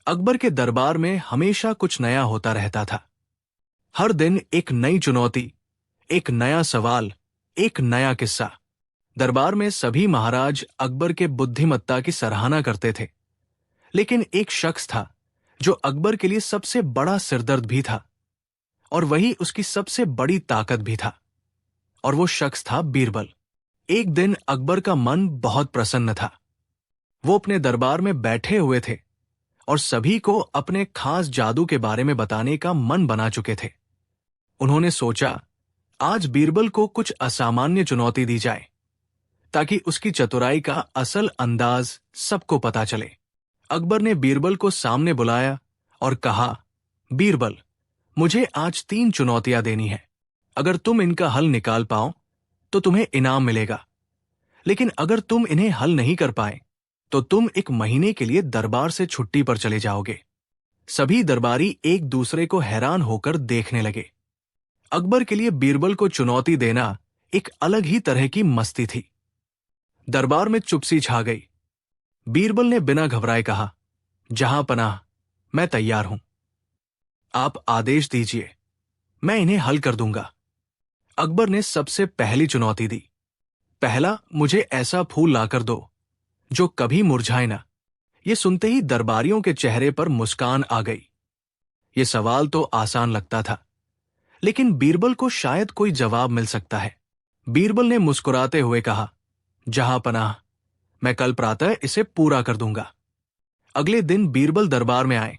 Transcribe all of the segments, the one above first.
अकबर के दरबार में हमेशा कुछ नया होता रहता था। हर दिन एक नई चुनौती, एक नया सवाल, एक नया किस्सा। दरबार में सभी महाराज अकबर के बुद्धिमत्ता की सराहना करते थे, लेकिन एक शख्स था जो अकबर के लिए सबसे बड़ा सिरदर्द भी था, और वही उसकी सबसे बड़ी ताकत भी था। और वो शख्स था बीरबल। एक दिन अकबर का मन बहुत प्रसन्न था। वो अपने दरबार में बैठे हुए थे और सभी को अपने खास जादू के बारे में बताने का मन बना चुके थे। उन्होंने सोचा, आज बीरबल को कुछ असामान्य चुनौती दी जाए, ताकि उसकी चतुराई का असल अंदाज सबको पता चले। अकबर ने बीरबल को सामने बुलाया और कहा, बीरबल, मुझे आज 3 चुनौतियां देनी है। अगर तुम इनका हल निकाल पाओ तो तुम्हें इनाम मिलेगा, लेकिन अगर तुम इन्हें हल नहीं कर पाए तो तुम 1 महीने के लिए दरबार से छुट्टी पर चले जाओगे। सभी दरबारी एक दूसरे को हैरान होकर देखने लगे। अकबर के लिए बीरबल को चुनौती देना एक अलग ही तरह की मस्ती थी। दरबार में चुप्सी छा गई। बीरबल ने बिना घबराए कहा, जहां पनाह, मैं तैयार हूं। आप आदेश दीजिए, मैं इन्हें हल कर दूंगा। अकबर ने सबसे पहली चुनौती दी। पहला, मुझे ऐसा फूल लाकर दो जो कभी मुरझाए ना। ये सुनते ही दरबारियों के चेहरे पर मुस्कान आ गई। ये सवाल तो आसान लगता था, लेकिन बीरबल को शायद कोई जवाब मिल सकता है। बीरबल ने मुस्कुराते हुए कहा, जहां पनाह, मैं कल प्रातः इसे पूरा कर दूंगा। अगले दिन बीरबल दरबार में आए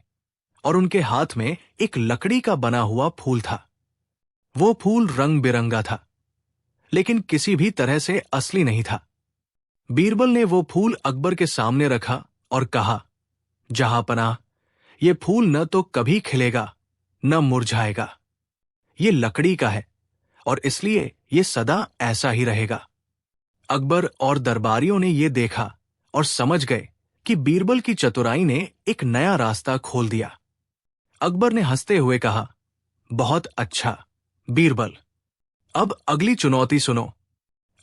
और उनके हाथ में एक लकड़ी का बना हुआ फूल था। वो फूल रंग बिरंगा था, लेकिन किसी भी तरह से असली नहीं था। बीरबल ने वो फूल अकबर के सामने रखा और कहा, जहां पनाह, ये फूल न तो कभी खिलेगा न मुरझाएगा। ये लकड़ी का है और इसलिए ये सदा ऐसा ही रहेगा। अकबर और दरबारियों ने ये देखा और समझ गए कि बीरबल की चतुराई ने एक नया रास्ता खोल दिया। अकबर ने हंसते हुए कहा, बहुत अच्छा बीरबल, अब अगली चुनौती सुनो।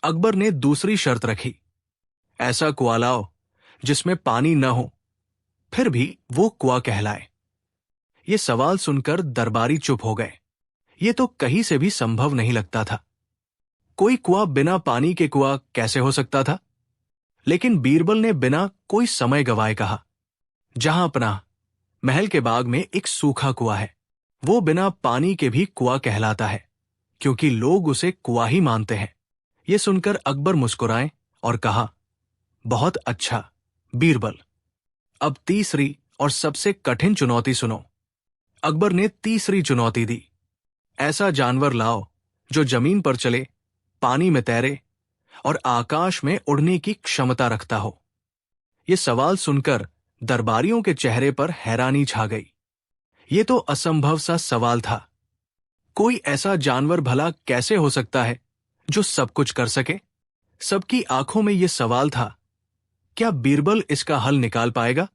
अकबर ने दूसरी शर्त रखी, ऐसा कुआं लाओ जिसमें पानी न हो, फिर भी वो कुआं कहलाए। ये सवाल सुनकर दरबारी चुप हो गए। ये तो कहीं से भी संभव नहीं लगता था। कोई कुआं बिना पानी के कुआं कैसे हो सकता था? लेकिन बीरबल ने बिना कोई समय गवाए कहा, जहां पनाह, महल के बाग में एक सूखा कुआं है। वो बिना पानी के भी कुआं कहलाता है, क्योंकि लोग उसे कुआं ही मानते हैं। ये सुनकर अकबर मुस्कुराए और कहा, बहुत अच्छा बीरबल, अब तीसरी और सबसे कठिन चुनौती सुनो। अकबर ने तीसरी चुनौती दी, ऐसा जानवर लाओ जो जमीन पर चले, पानी में तैरे और आकाश में उड़ने की क्षमता रखता हो। ये सवाल सुनकर दरबारियों के चेहरे पर हैरानी छा गई। ये तो असंभव सा सवाल था। कोई ऐसा जानवर भला कैसे हो सकता है जो सब कुछ कर सके? सबकी आंखों में यह सवाल था, क्या बीरबल इसका हल निकाल पाएगा?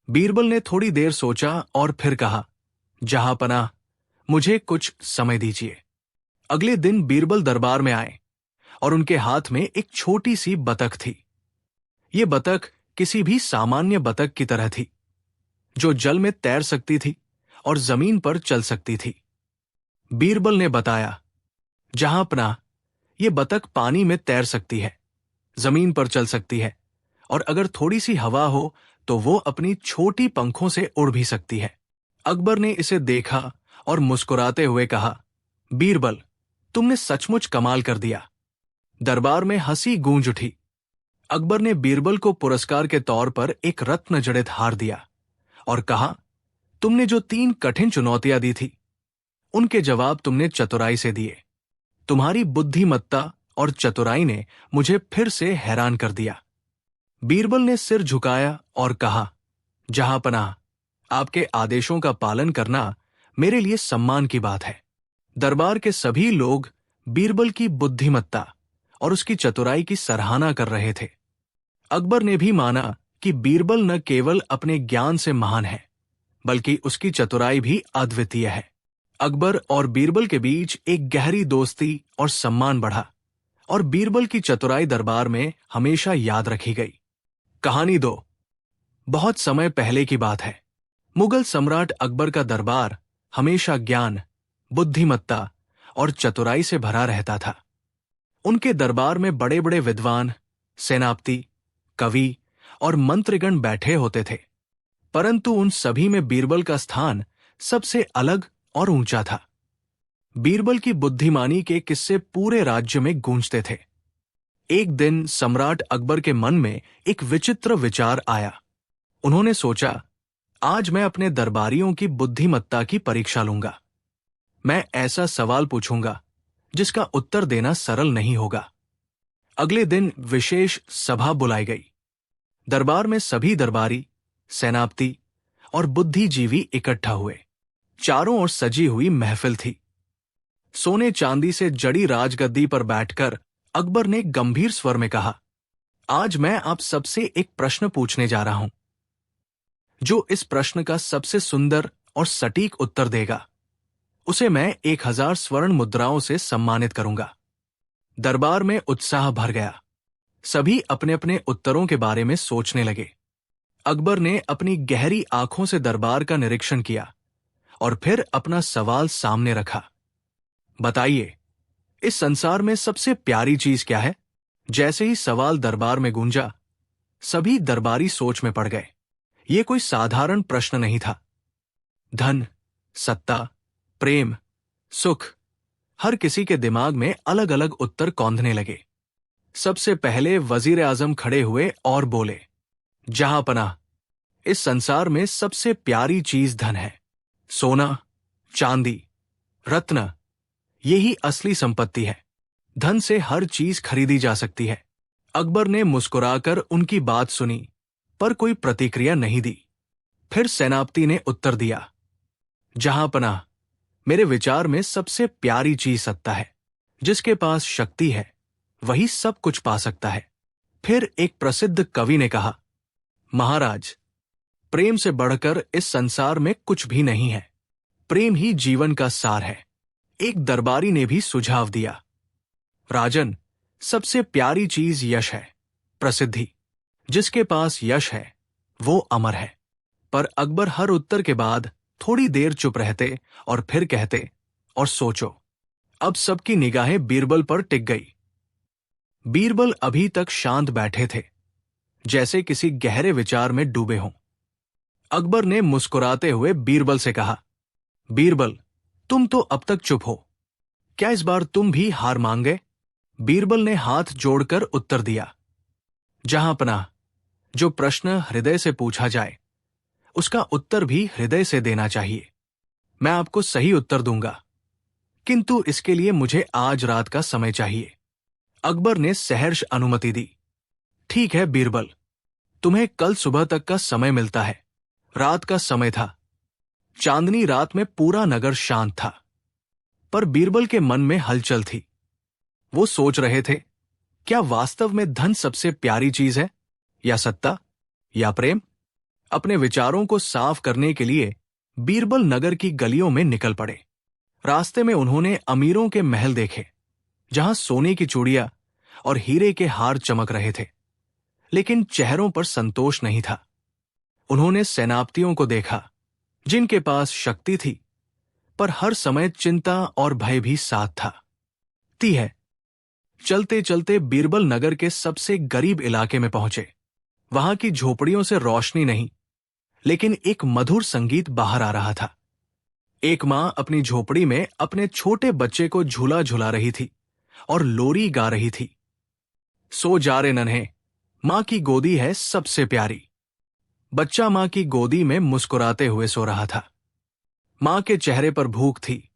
बीरबल ने थोड़ी देर सोचा और फिर कहा, जहां पनाह, मुझे कुछ समय दीजिए। अगले दिन बीरबल दरबार में आए और उनके हाथ में एक छोटी सी बतख थी। ये बतख किसी भी सामान्य बतख की तरह थी, जो जल में तैर सकती थी और जमीन पर चल सकती थी। बीरबल ने बताया, जहां पनाह, ये बतख पानी में तैर सकती है, जमीन पर चल सकती है, और अगर थोड़ी सी हवा हो तो वो अपनी छोटी पंखों से उड़ भी सकती है। अकबर ने इसे देखा और मुस्कुराते हुए कहा, बीरबल, तुमने सचमुच कमाल कर दिया। दरबार में हंसी गूंज उठी। अकबर ने बीरबल को पुरस्कार के तौर पर एक रत्न जड़ित हार दिया और कहा, तुमने जो 3 कठिन चुनौतियां दी थी, उनके जवाब तुमने चतुराई से दिए। तुम्हारी बुद्धिमत्ता और चतुराई ने मुझे फिर से हैरान कर दिया। बीरबल ने सिर झुकाया और कहा, जहां पनाह, आपके आदेशों का पालन करना मेरे लिए सम्मान की बात है। दरबार के सभी लोग बीरबल की बुद्धिमत्ता और उसकी चतुराई की सराहना कर रहे थे। अकबर ने भी माना कि बीरबल न केवल अपने ज्ञान से महान है, बल्कि उसकी चतुराई भी अद्वितीय है। अकबर और बीरबल के बीच एक गहरी दोस्ती और सम्मान बढ़ा, और बीरबल की चतुराई दरबार में हमेशा याद रखी गई। कहानी 2। बहुत समय पहले की बात है। मुगल सम्राट अकबर का दरबार हमेशा ज्ञान, बुद्धिमत्ता और चतुराई से भरा रहता था। उनके दरबार में बड़े बड़े विद्वान, सेनापति, कवि और मंत्रीगण बैठे होते थे, परंतु उन सभी में बीरबल का स्थान सबसे अलग और ऊंचा था। बीरबल की बुद्धिमानी के किस्से पूरे राज्य में गूंजते थे। एक दिन सम्राट अकबर के मन में एक विचित्र विचार आया। उन्होंने सोचा, आज मैं अपने दरबारियों की बुद्धिमत्ता की परीक्षा लूंगा। मैं ऐसा सवाल पूछूंगा जिसका उत्तर देना सरल नहीं होगा। अगले दिन विशेष सभा बुलाई गई। दरबार में सभी दरबारी, सेनापति और बुद्धिजीवी इकट्ठा हुए। चारों ओर सजी हुई महफिल थी। सोने चांदी से जड़ी राजगद्दी पर बैठकर अकबर ने गंभीर स्वर में कहा, आज मैं आप सबसे एक प्रश्न पूछने जा रहा हूं। जो इस प्रश्न का सबसे सुंदर और सटीक उत्तर देगा, उसे मैं 1000 स्वर्ण मुद्राओं से सम्मानित करूंगा। दरबार में उत्साह भर गया। सभी अपने अपने उत्तरों के बारे में सोचने लगे। अकबर ने अपनी गहरी आंखों से दरबार का निरीक्षण किया और फिर अपना सवाल सामने रखा। बताइए, इस संसार में सबसे प्यारी चीज क्या है? जैसे ही सवाल दरबार में गूंजा, सभी दरबारी सोच में पड़ गए। यह कोई साधारण प्रश्न नहीं था। धन, सत्ता, प्रेम, सुख, हर किसी के दिमाग में अलग अलग उत्तर कौंधने लगे। सबसे पहले वजीर आजम खड़े हुए और बोले, जहांपनाह, इस संसार में सबसे प्यारी चीज धन है। सोना, चांदी, रत्न, यही असली संपत्ति है। धन से हर चीज खरीदी जा सकती है। अकबर ने मुस्कुराकर उनकी बात सुनी, पर कोई प्रतिक्रिया नहीं दी। फिर सेनापति ने उत्तर दिया, जहांपनाह, मेरे विचार में सबसे प्यारी चीज सत्ता है। जिसके पास शक्ति है, वही सब कुछ पा सकता है। फिर एक प्रसिद्ध कवि ने कहा, महाराज, प्रेम से बढ़कर इस संसार में कुछ भी नहीं है। प्रेम ही जीवन का सार है। एक दरबारी ने भी सुझाव दिया, राजन, सबसे प्यारी चीज यश है, प्रसिद्धि। जिसके पास यश है, वो अमर है। पर अकबर हर उत्तर के बाद थोड़ी देर चुप रहते और फिर कहते, और सोचो। अब सबकी निगाहें बीरबल पर टिक गई। बीरबल अभी तक शांत बैठे थे, जैसे किसी गहरे विचार में डूबे हों। अकबर ने मुस्कुराते हुए बीरबल से कहा, बीरबल, तुम तो अब तक चुप हो। क्या इस बार तुम भी हार मान गए? बीरबल ने हाथ जोड़कर उत्तर दिया, जहांपनाह, जो प्रश्न हृदय से पूछा जाए, उसका उत्तर भी हृदय से देना चाहिए। मैं आपको सही उत्तर दूंगा, किंतु इसके लिए मुझे आज रात का समय चाहिए। अकबर ने सहर्ष अनुमति दी। ठीक है बीरबल, तुम्हें कल सुबह तक का समय मिलता है। रात का समय था। चांदनी रात में पूरा नगर शांत था, पर बीरबल के मन में हलचल थी। वो सोच रहे थे, क्या वास्तव में धन सबसे प्यारी चीज है, या सत्ता, या प्रेम? अपने विचारों को साफ करने के लिए बीरबल नगर की गलियों में निकल पड़े। रास्ते में उन्होंने अमीरों के महल देखे, जहां सोने की चूड़ियां और हीरे के हार चमक रहे थे, लेकिन चेहरों पर संतोष नहीं था। उन्होंने सेनापतियों को देखा, जिनके पास शक्ति थी, पर हर समय चिंता और भय भी साथ था। चलते चलते बीरबल नगर के सबसे गरीब इलाके में पहुंचे। वहां की झोपड़ियों से रोशनी नहीं, लेकिन एक मधुर संगीत बाहर आ रहा था। एक मां अपनी झोपड़ी में अपने छोटे बच्चे को झूला झुला रही थी और लोरी गा रही थी। सो जा रे नन्हे, मां की गोदी है सबसे प्यारी। बच्चा मां की गोदी में मुस्कुराते हुए सो रहा था। मां के चेहरे पर भूख थी,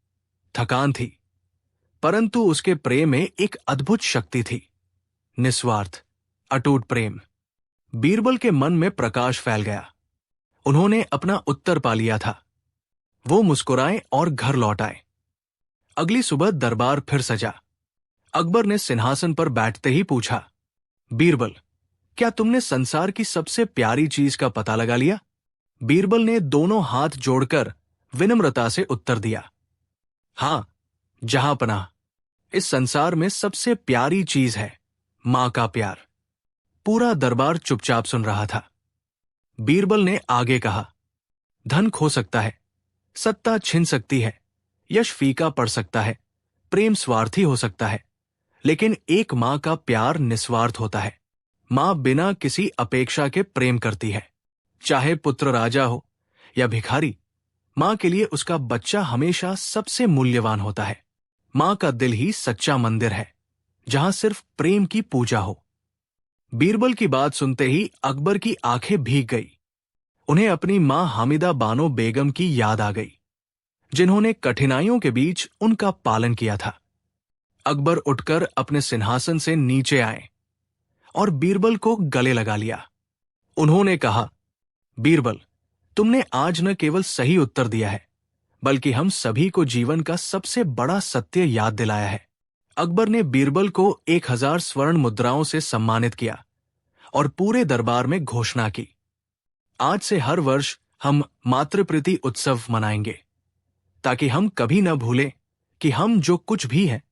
थकान थी, परंतु उसके प्रेम में एक अद्भुत शक्ति थी, निस्वार्थ, अटूट प्रेम। बीरबल के मन में प्रकाश फैल गया। उन्होंने अपना उत्तर पा लिया था। वो मुस्कुराए और घर लौट आए। अगली सुबह दरबार फिर सजा। अकबर ने सिंहासन पर बैठते ही पूछा, बीरबल, क्या तुमने संसार की सबसे प्यारी चीज का पता लगा लिया? बीरबल ने दोनों हाथ जोड़कर विनम्रता से उत्तर दिया, हां, जहांपनाह, इस संसार में सबसे प्यारी चीज है मां का प्यार। पूरा दरबार चुपचाप सुन रहा था। बीरबल ने आगे कहा, धन खो सकता है, सत्ता छिन सकती है, यश फीका पड़ सकता है, प्रेम स्वार्थी हो सकता है, लेकिन एक मां का प्यार निस्वार्थ होता है। मां बिना किसी अपेक्षा के प्रेम करती है। चाहे पुत्र राजा हो या भिखारी, मां के लिए उसका बच्चा हमेशा सबसे मूल्यवान होता है। मां का दिल ही सच्चा मंदिर है, जहां सिर्फ प्रेम की पूजा हो। बीरबल की बात सुनते ही अकबर की आंखें भीग गई। उन्हें अपनी मां हामिदा बानो बेगम की याद आ गई, जिन्होंने कठिनाइयों के बीच उनका पालन किया था। अकबर उठकर अपने सिंहासन से नीचे आए और बीरबल को गले लगा लिया। उन्होंने कहा, बीरबल, तुमने आज न केवल सही उत्तर दिया है, बल्कि हम सभी को जीवन का सबसे बड़ा सत्य याद दिलाया है। अकबर ने बीरबल को 1000 स्वर्ण मुद्राओं से सम्मानित किया और पूरे दरबार में घोषणा की, आज से हर वर्ष हम मातृप्रीति उत्सव मनाएंगे, ताकि हम कभी न भूलें कि हम जो कुछ भी हैं,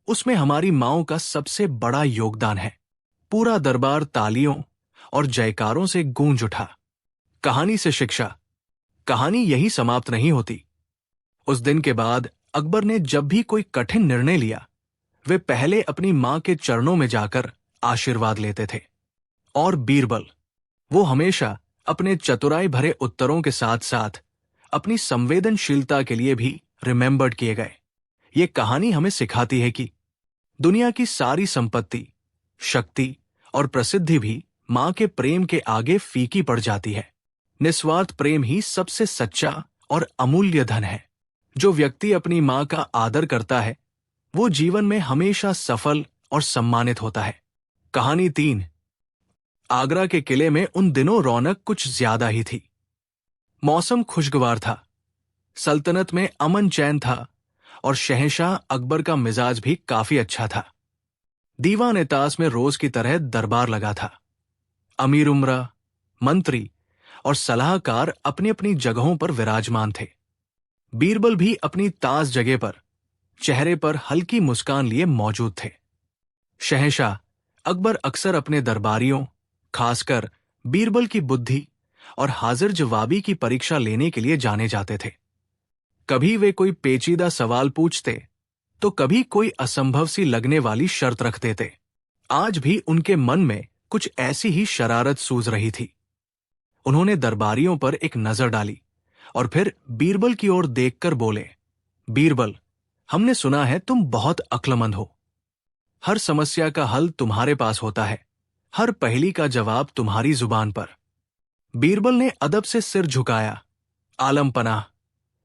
उसमें हमारी माओं का सबसे बड़ा योगदान है। पूरा दरबार तालियों और जयकारों से गूंज उठा। कहानी से शिक्षा, कहानी यही समाप्त नहीं होती। उस दिन के बाद अकबर ने जब भी कोई कठिन निर्णय लिया, वे पहले अपनी मां के चरणों में जाकर आशीर्वाद लेते थे। और बीरबल, वो हमेशा अपने चतुराई भरे उत्तरों के साथ साथ अपनी संवेदनशीलता के लिए भी रिमेंबर्ड किए गए। ये कहानी हमें सिखाती है कि दुनिया की सारी संपत्ति, शक्ति और प्रसिद्धि भी मां के प्रेम के आगे फीकी पड़ जाती है। निस्वार्थ प्रेम ही सबसे सच्चा और अमूल्य धन है। जो व्यक्ति अपनी मां का आदर करता है, वो जीवन में हमेशा सफल और सम्मानित होता है। कहानी 3। आगरा के किले में उन दिनों रौनक कुछ ज्यादा ही थी। मौसम खुशगवार था, सल्तनत में अमन चैन था और शहंशाह अकबर का मिजाज भी काफी अच्छा था। दीवान ताश में रोज की तरह दरबार लगा था। अमीर उमरा, मंत्री और सलाहकार अपनी अपनी जगहों पर विराजमान थे। बीरबल भी अपनी ताज जगह पर चेहरे पर हल्की मुस्कान लिए मौजूद थे। शहंशाह अकबर अक्सर अपने दरबारियों, खासकर बीरबल की बुद्धि और हाजिर जवाबी की परीक्षा लेने के लिए जाने जाते थे। कभी वे कोई पेचीदा सवाल पूछते, तो कभी कोई असंभव सी लगने वाली शर्त रख देते। आज भी उनके मन में कुछ ऐसी ही शरारत सूझ रही थी। उन्होंने दरबारियों पर एक नजर डाली और फिर बीरबल की ओर देखकर बोले, बीरबल, हमने सुना है तुम बहुत अक्लमंद हो। हर समस्या का हल तुम्हारे पास होता है, हर पहेली का जवाब तुम्हारी जुबान पर। बीरबल ने अदब से सिर झुकाया, आलम पनाह,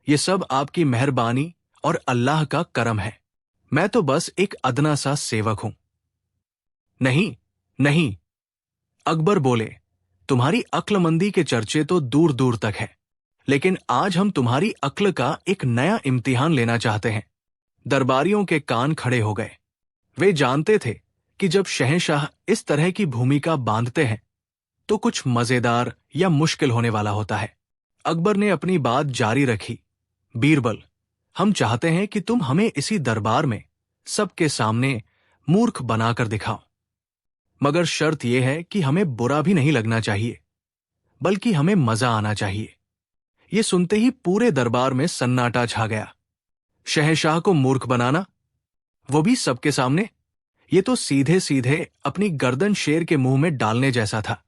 ये सब आपकी मेहरबानी और अल्लाह का करम है। मैं तो बस एक अदना सा सेवक हूं। नहीं नहीं, अकबर बोले, तुम्हारी अक्लमंदी के चर्चे तो दूर दूर तक है, लेकिन आज हम तुम्हारी अक्ल का एक नया इम्तिहान लेना चाहते हैं। दरबारियों के कान खड़े हो गए। वे जानते थे कि जब शहंशाह इस तरह की भूमिका बांधते हैं, तो कुछ मजेदार या मुश्किल होने वाला होता है। अकबर ने अपनी बात जारी रखी, बीरबल, हम चाहते हैं कि तुम हमें इसी दरबार में सबके सामने मूर्ख बनाकर दिखाओ, मगर शर्त यह है कि हमें बुरा भी नहीं लगना चाहिए, बल्कि हमें मजा आना चाहिए। ये सुनते ही पूरे दरबार में सन्नाटा छा गया। शहंशाह को मूर्ख बनाना, वो भी सबके सामने, ये तो सीधे सीधे अपनी गर्दन शेर के मुंह में डालने जैसा था।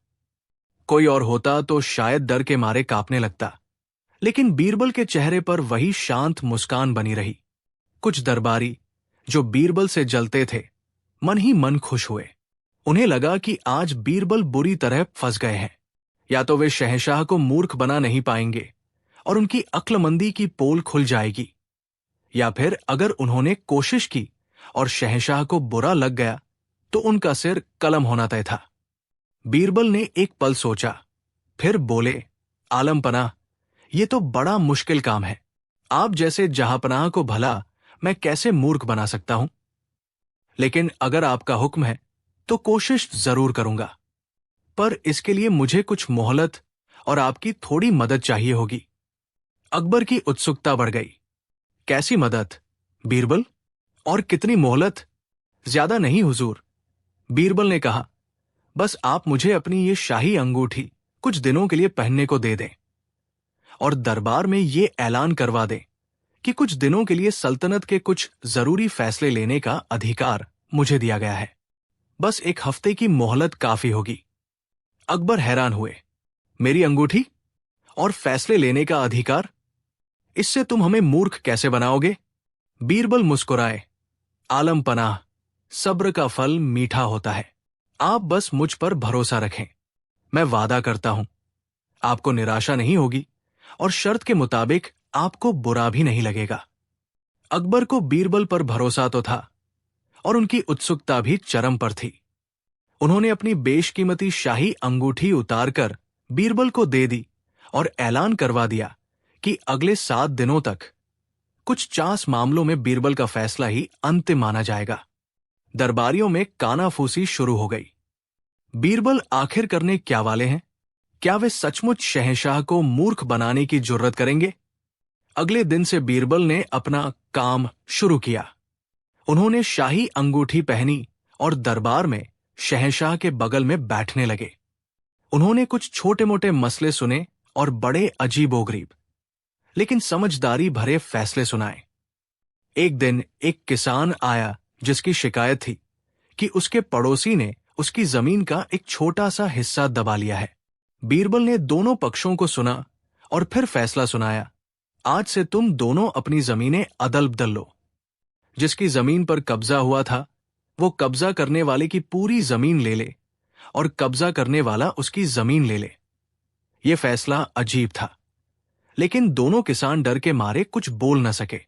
कोई और होता तो शायद डर के मारे कांपने लगता, लेकिन बीरबल के चेहरे पर वही शांत मुस्कान बनी रही। कुछ दरबारी जो बीरबल से जलते थे, मन ही मन खुश हुए। उन्हें लगा कि आज बीरबल बुरी तरह फंस गए हैं। या तो वे शहंशाह को मूर्ख बना नहीं पाएंगे और उनकी अक्लमंदी की पोल खुल जाएगी, या फिर अगर उन्होंने कोशिश की और शहंशाह को बुरा लग गया तो उनका सिर कलम होना तय था। बीरबल ने एक पल सोचा, फिर बोले, आलम पनाह, ये तो बड़ा मुश्किल काम है। आप जैसे जहांपनाह को भला मैं कैसे मूर्ख बना सकता हूं? लेकिन अगर आपका हुक्म है तो कोशिश जरूर करूंगा, पर इसके लिए मुझे कुछ मोहलत और आपकी थोड़ी मदद चाहिए होगी। अकबर की उत्सुकता बढ़ गई। कैसी मदद, बीरबल, और कितनी मोहलत? ज्यादा नहीं हुजूर, बीरबल ने कहा, बस आप मुझे अपनी ये शाही अंगूठी कुछ दिनों के लिए पहनने को दे दें, और दरबार में ये ऐलान करवा दें कि कुछ दिनों के लिए सल्तनत के कुछ जरूरी फैसले लेने का अधिकार मुझे दिया गया है। बस एक हफ्ते की मोहलत काफी होगी। अकबर हैरान हुए। मेरी अंगूठी और फैसले लेने का अधिकार? इससे तुम हमें मूर्ख कैसे बनाओगे? बीरबल मुस्कुराए। आलम पनाह, सब्र का फल मीठा होता है। आप बस मुझ पर भरोसा रखें। मैं वादा करता हूं आपको निराशा नहीं होगी और शर्त के मुताबिक आपको बुरा भी नहीं लगेगा। अकबर को बीरबल पर भरोसा तो था और उनकी उत्सुकता भी चरम पर थी। उन्होंने अपनी बेशकीमती शाही अंगूठी उतारकर बीरबल को दे दी और ऐलान करवा दिया कि अगले 7 दिनों तक कुछ 50 मामलों में बीरबल का फैसला ही अंतिम माना जाएगा। दरबारियों में कानाफूसी शुरू हो गई। बीरबल आखिर करने क्या वाले हैं? क्या वे सचमुच शहंशाह को मूर्ख बनाने की जुर्रत करेंगे? अगले दिन से बीरबल ने अपना काम शुरू किया। उन्होंने शाही अंगूठी पहनी और दरबार में शहंशाह के बगल में बैठने लगे। उन्होंने कुछ छोटे मोटे मसले सुने और बड़े अजीबोगरीब लेकिन समझदारी भरे फैसले सुनाए। एक दिन एक किसान आया जिसकी शिकायत थी कि उसके पड़ोसी ने उसकी जमीन का एक छोटा सा हिस्सा दबा लिया है। बीरबल ने दोनों पक्षों को सुना और फिर फैसला सुनाया, आज से तुम दोनों अपनी जमीनें अदल बदल लो। जिसकी जमीन पर कब्जा हुआ था वो कब्जा करने वाले की पूरी जमीन ले ले और कब्जा करने वाला उसकी जमीन ले ले। यह फैसला अजीब था, लेकिन दोनों किसान डर के मारे कुछ बोल न सके।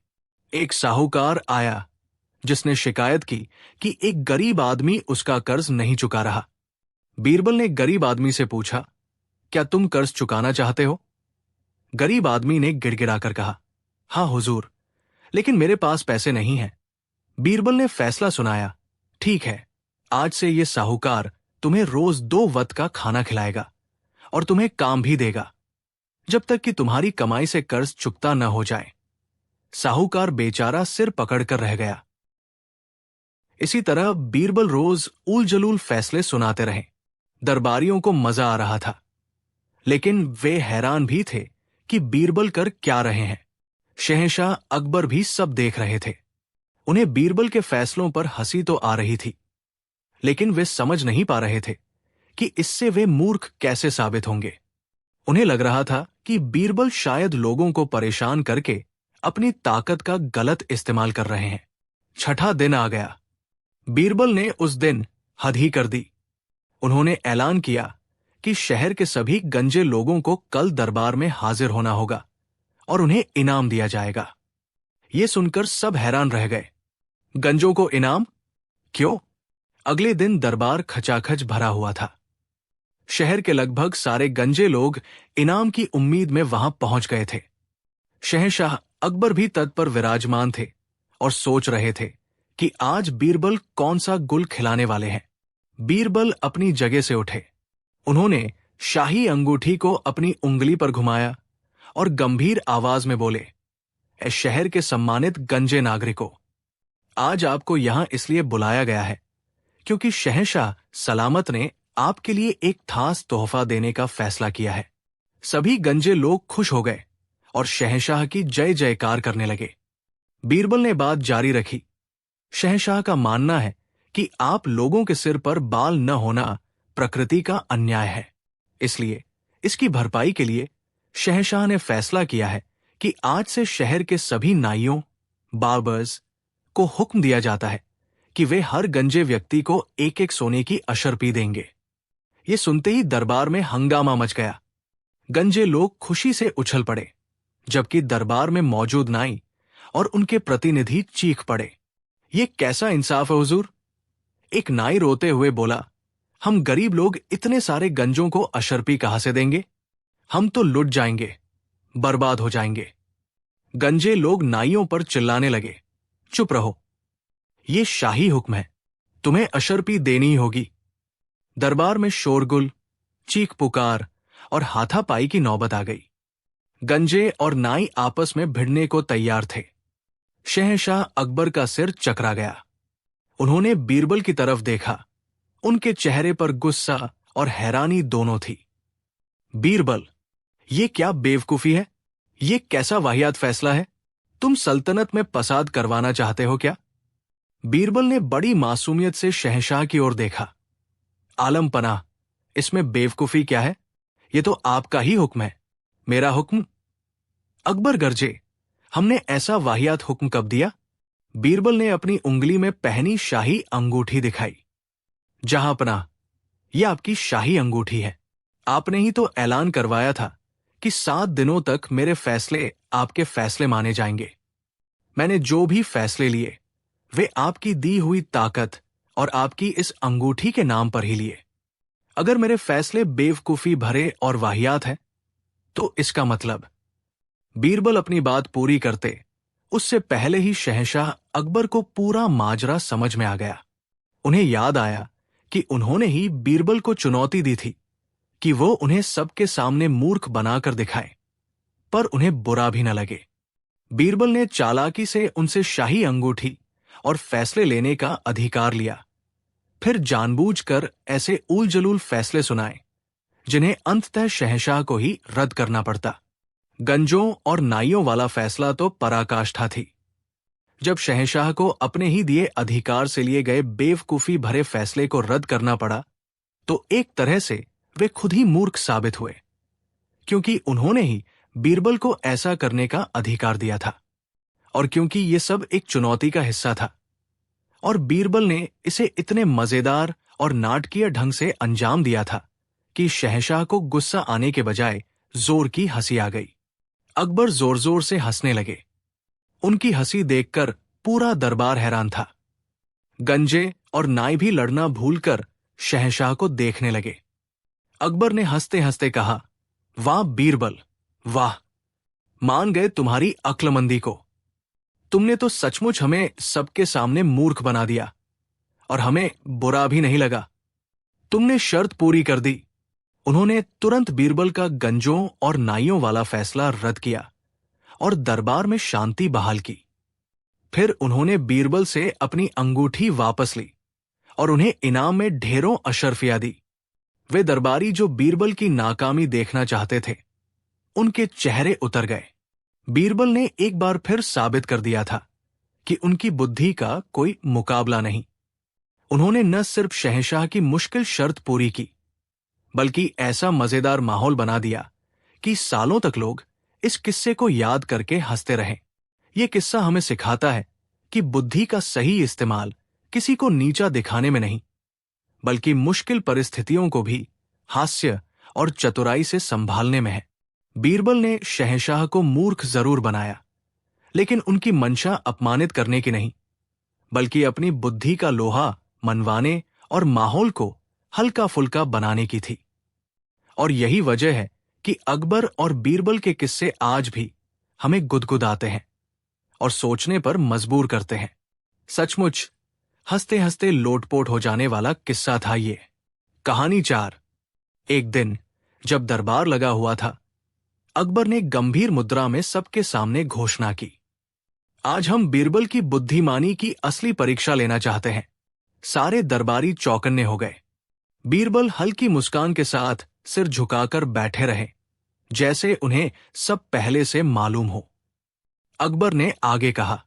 एक साहूकार आया जिसने शिकायत की कि एक गरीब आदमी उसका कर्ज नहीं चुका रहा। बीरबल ने गरीब आदमी से पूछा, क्या तुम कर्ज चुकाना चाहते हो? गरीब आदमी ने गिड़गिड़ाकर कहा, हाँ हुजूर, लेकिन मेरे पास पैसे नहीं हैं। बीरबल ने फैसला सुनाया, ठीक है, आज से ये साहूकार तुम्हें रोज 2 वक्त का खाना खिलाएगा और तुम्हें काम भी देगा जब तक कि तुम्हारी कमाई से कर्ज चुकता न हो जाए। साहूकार बेचारा सिर पकड़कर रह गया। इसी तरह बीरबल रोज उल जलूल फैसले सुनाते रहे। दरबारियों को मजा आ रहा था, लेकिन वे हैरान भी थे कि बीरबल कर क्या रहे हैं। शहंशाह अकबर भी सब देख रहे थे। उन्हें बीरबल के फैसलों पर हंसी तो आ रही थी, लेकिन वे समझ नहीं पा रहे थे कि इससे वे मूर्ख कैसे साबित होंगे। उन्हें लग रहा था कि बीरबल शायद लोगों को परेशान करके अपनी ताकत का गलत इस्तेमाल कर रहे हैं। 6ठा दिन आ गया। बीरबल ने उस दिन हद ही कर दी। उन्होंने ऐलान किया कि शहर के सभी गंजे लोगों को कल दरबार में हाजिर होना होगा और उन्हें इनाम दिया जाएगा। ये सुनकर सब हैरान रह गए। गंजों को इनाम? क्यों? अगले दिन दरबार खचाखच भरा हुआ था। शहर के लगभग सारे गंजे लोग इनाम की उम्मीद में वहां पहुंच गए थे। शहंशाह अकबर भी तट पर विराजमान थे और सोच रहे थे कि आज बीरबल कौन सा गुल खिलाने वाले हैं। बीरबल अपनी जगह से उठे। उन्होंने शाही अंगूठी को अपनी उंगली पर घुमाया और गंभीर आवाज में बोले, ए शहर के सम्मानित गंजे नागरिकों, आज आपको यहां इसलिए बुलाया गया है क्योंकि शहंशाह सलामत ने आपके लिए एक खास तोहफा देने का फैसला किया है। सभी गंजे लोग खुश हो गए और शहंशाह की जय जयकार करने लगे। बीरबल ने बात जारी रखी, शहंशाह का मानना है कि आप लोगों के सिर पर बाल न होना प्रकृति का अन्याय है, इसलिए इसकी भरपाई के लिए शहंशाह ने फैसला किया है कि आज से शहर के सभी नाइयों, बार्बर्स को हुक्म दिया जाता है कि वे हर गंजे व्यक्ति को 1-1 सोने की अशर्फी देंगे। ये सुनते ही दरबार में हंगामा मच गया। गंजे लोग खुशी से उछल पड़े, जबकि दरबार में मौजूद नाई और उनके प्रतिनिधि चीख पड़े। ये कैसा इंसाफ है हुजूर? एक नाई रोते हुए बोला, हम गरीब लोग इतने सारे गंजों को अशर्फी कहां से देंगे? हम तो लुट जाएंगे, बर्बाद हो जाएंगे। गंजे लोग नाइयों पर चिल्लाने लगे, चुप रहो, ये शाही हुक्म है, तुम्हें अशर्फी देनी ही होगी। दरबार में शोरगुल, चीख पुकार और हाथापाई की नौबत आ गई। गंजे और नाई आपस में भिड़ने को तैयार थे। शहंशाह अकबर का सिर चकरा गया। उन्होंने बीरबल की तरफ देखा। उनके चेहरे पर गुस्सा और हैरानी दोनों थी। बीरबल, ये क्या बेवकूफी है? ये कैसा वाहियात फैसला है? तुम सल्तनत में पसाद करवाना चाहते हो क्या? बीरबल ने बड़ी मासूमियत से शहंशाह की ओर देखा। आलम पनाह, इसमें बेवकूफी क्या है? ये तो आपका ही हुक्म है। मेरा हुक्म? अकबर गरजे, हमने ऐसा वाहियात हुक्म कब दिया? बीरबल ने अपनी उंगली में पहनी शाही अंगूठी दिखाई। जहां पनाह, यह आपकी शाही अंगूठी है। आपने ही तो ऐलान करवाया था कि 7 दिनों तक मेरे फैसले आपके फैसले माने जाएंगे। मैंने जो भी फैसले लिए वे आपकी दी हुई ताकत और आपकी इस अंगूठी के नाम पर ही लिए। अगर मेरे फैसले बेवकूफी भरे और वाहियात हैं, तो इसका मतलब। बीरबल अपनी बात पूरी करते उससे पहले ही शहंशाह अकबर को पूरा माजरा समझ में आ गया। उन्हें याद आया कि उन्होंने ही बीरबल को चुनौती दी थी कि वो उन्हें सबके सामने मूर्ख बनाकर दिखाए, पर उन्हें बुरा भी न लगे। बीरबल ने चालाकी से उनसे शाही अंगूठी और फैसले लेने का अधिकार लिया, फिर जानबूझकर ऐसे उल जलूल फैसले सुनाए जिन्हें अंततः शहंशाह को ही रद्द करना पड़ता। गंजों और नाइयों वाला फैसला तो पराकाष्ठा थी। जब शहंशाह को अपने ही दिए अधिकार से लिए गए बेवकूफी भरे फैसले को रद्द करना पड़ा, तो एक तरह से वे खुद ही मूर्ख साबित हुए, क्योंकि उन्होंने ही बीरबल को ऐसा करने का अधिकार दिया था, और क्योंकि ये सब एक चुनौती का हिस्सा था, और बीरबल ने इसे इतने मजेदार और नाटकीय ढंग से अंजाम दिया था कि शहंशाह को गुस्सा आने के बजाय जोर की हंसी आ गई। अकबर जोर जोर से हंसने लगे। उनकी हंसी देखकर पूरा दरबार हैरान था। गंजे और नाई भी लड़ना भूलकर शहंशाह को देखने लगे। अकबर ने हंसते हंसते कहा, वाह बीरबल, वाह, मान गए तुम्हारी अक्लमंदी को। तुमने तो सचमुच हमें सबके सामने मूर्ख बना दिया, और हमें बुरा भी नहीं लगा। तुमने शर्त पूरी कर दी। उन्होंने तुरंत बीरबल का गंजों और नाइयों वाला फैसला रद्द किया और दरबार में शांति बहाल की। फिर उन्होंने बीरबल से अपनी अंगूठी वापस ली और उन्हें इनाम में ढेरों अशर्फियां दी। वे दरबारी जो बीरबल की नाकामी देखना चाहते थे, उनके चेहरे उतर गए। बीरबल ने एक बार फिर साबित कर दिया था कि उनकी बुद्धि का कोई मुकाबला नहीं। उन्होंने न सिर्फ शहंशाह की मुश्किल शर्त पूरी की, बल्कि ऐसा मजेदार माहौल बना दिया कि सालों तक लोग इस किस्से को याद करके हंसते रहे। यह किस्सा हमें सिखाता है कि बुद्धि का सही इस्तेमाल किसी को नीचा दिखाने में नहीं, बल्कि मुश्किल परिस्थितियों को भी हास्य और चतुराई से संभालने में है। बीरबल ने शहंशाह को मूर्ख जरूर बनाया, लेकिन उनकी मंशा अपमानित करने की नहीं, बल्कि अपनी बुद्धि का लोहा मनवाने और माहौल को हल्का फुल्का बनाने की थी। और यही वजह है कि अकबर और बीरबल के किस्से आज भी हमें गुदगुदाते हैं और सोचने पर मजबूर करते हैं। सचमुच हंसते हंसते लोटपोट हो जाने वाला किस्सा था ये। कहानी 4। एक दिन जब दरबार लगा हुआ था, अकबर ने गंभीर मुद्रा में सबके सामने घोषणा की, आज हम बीरबल की बुद्धिमानी की असली परीक्षा लेना चाहते हैं। सारे दरबारी चौकन्ने हो गए। बीरबल हल्की मुस्कान के साथ सिर झुकाकर बैठे रहे, जैसे उन्हें सब पहले से मालूम हो। अकबर ने आगे कहा,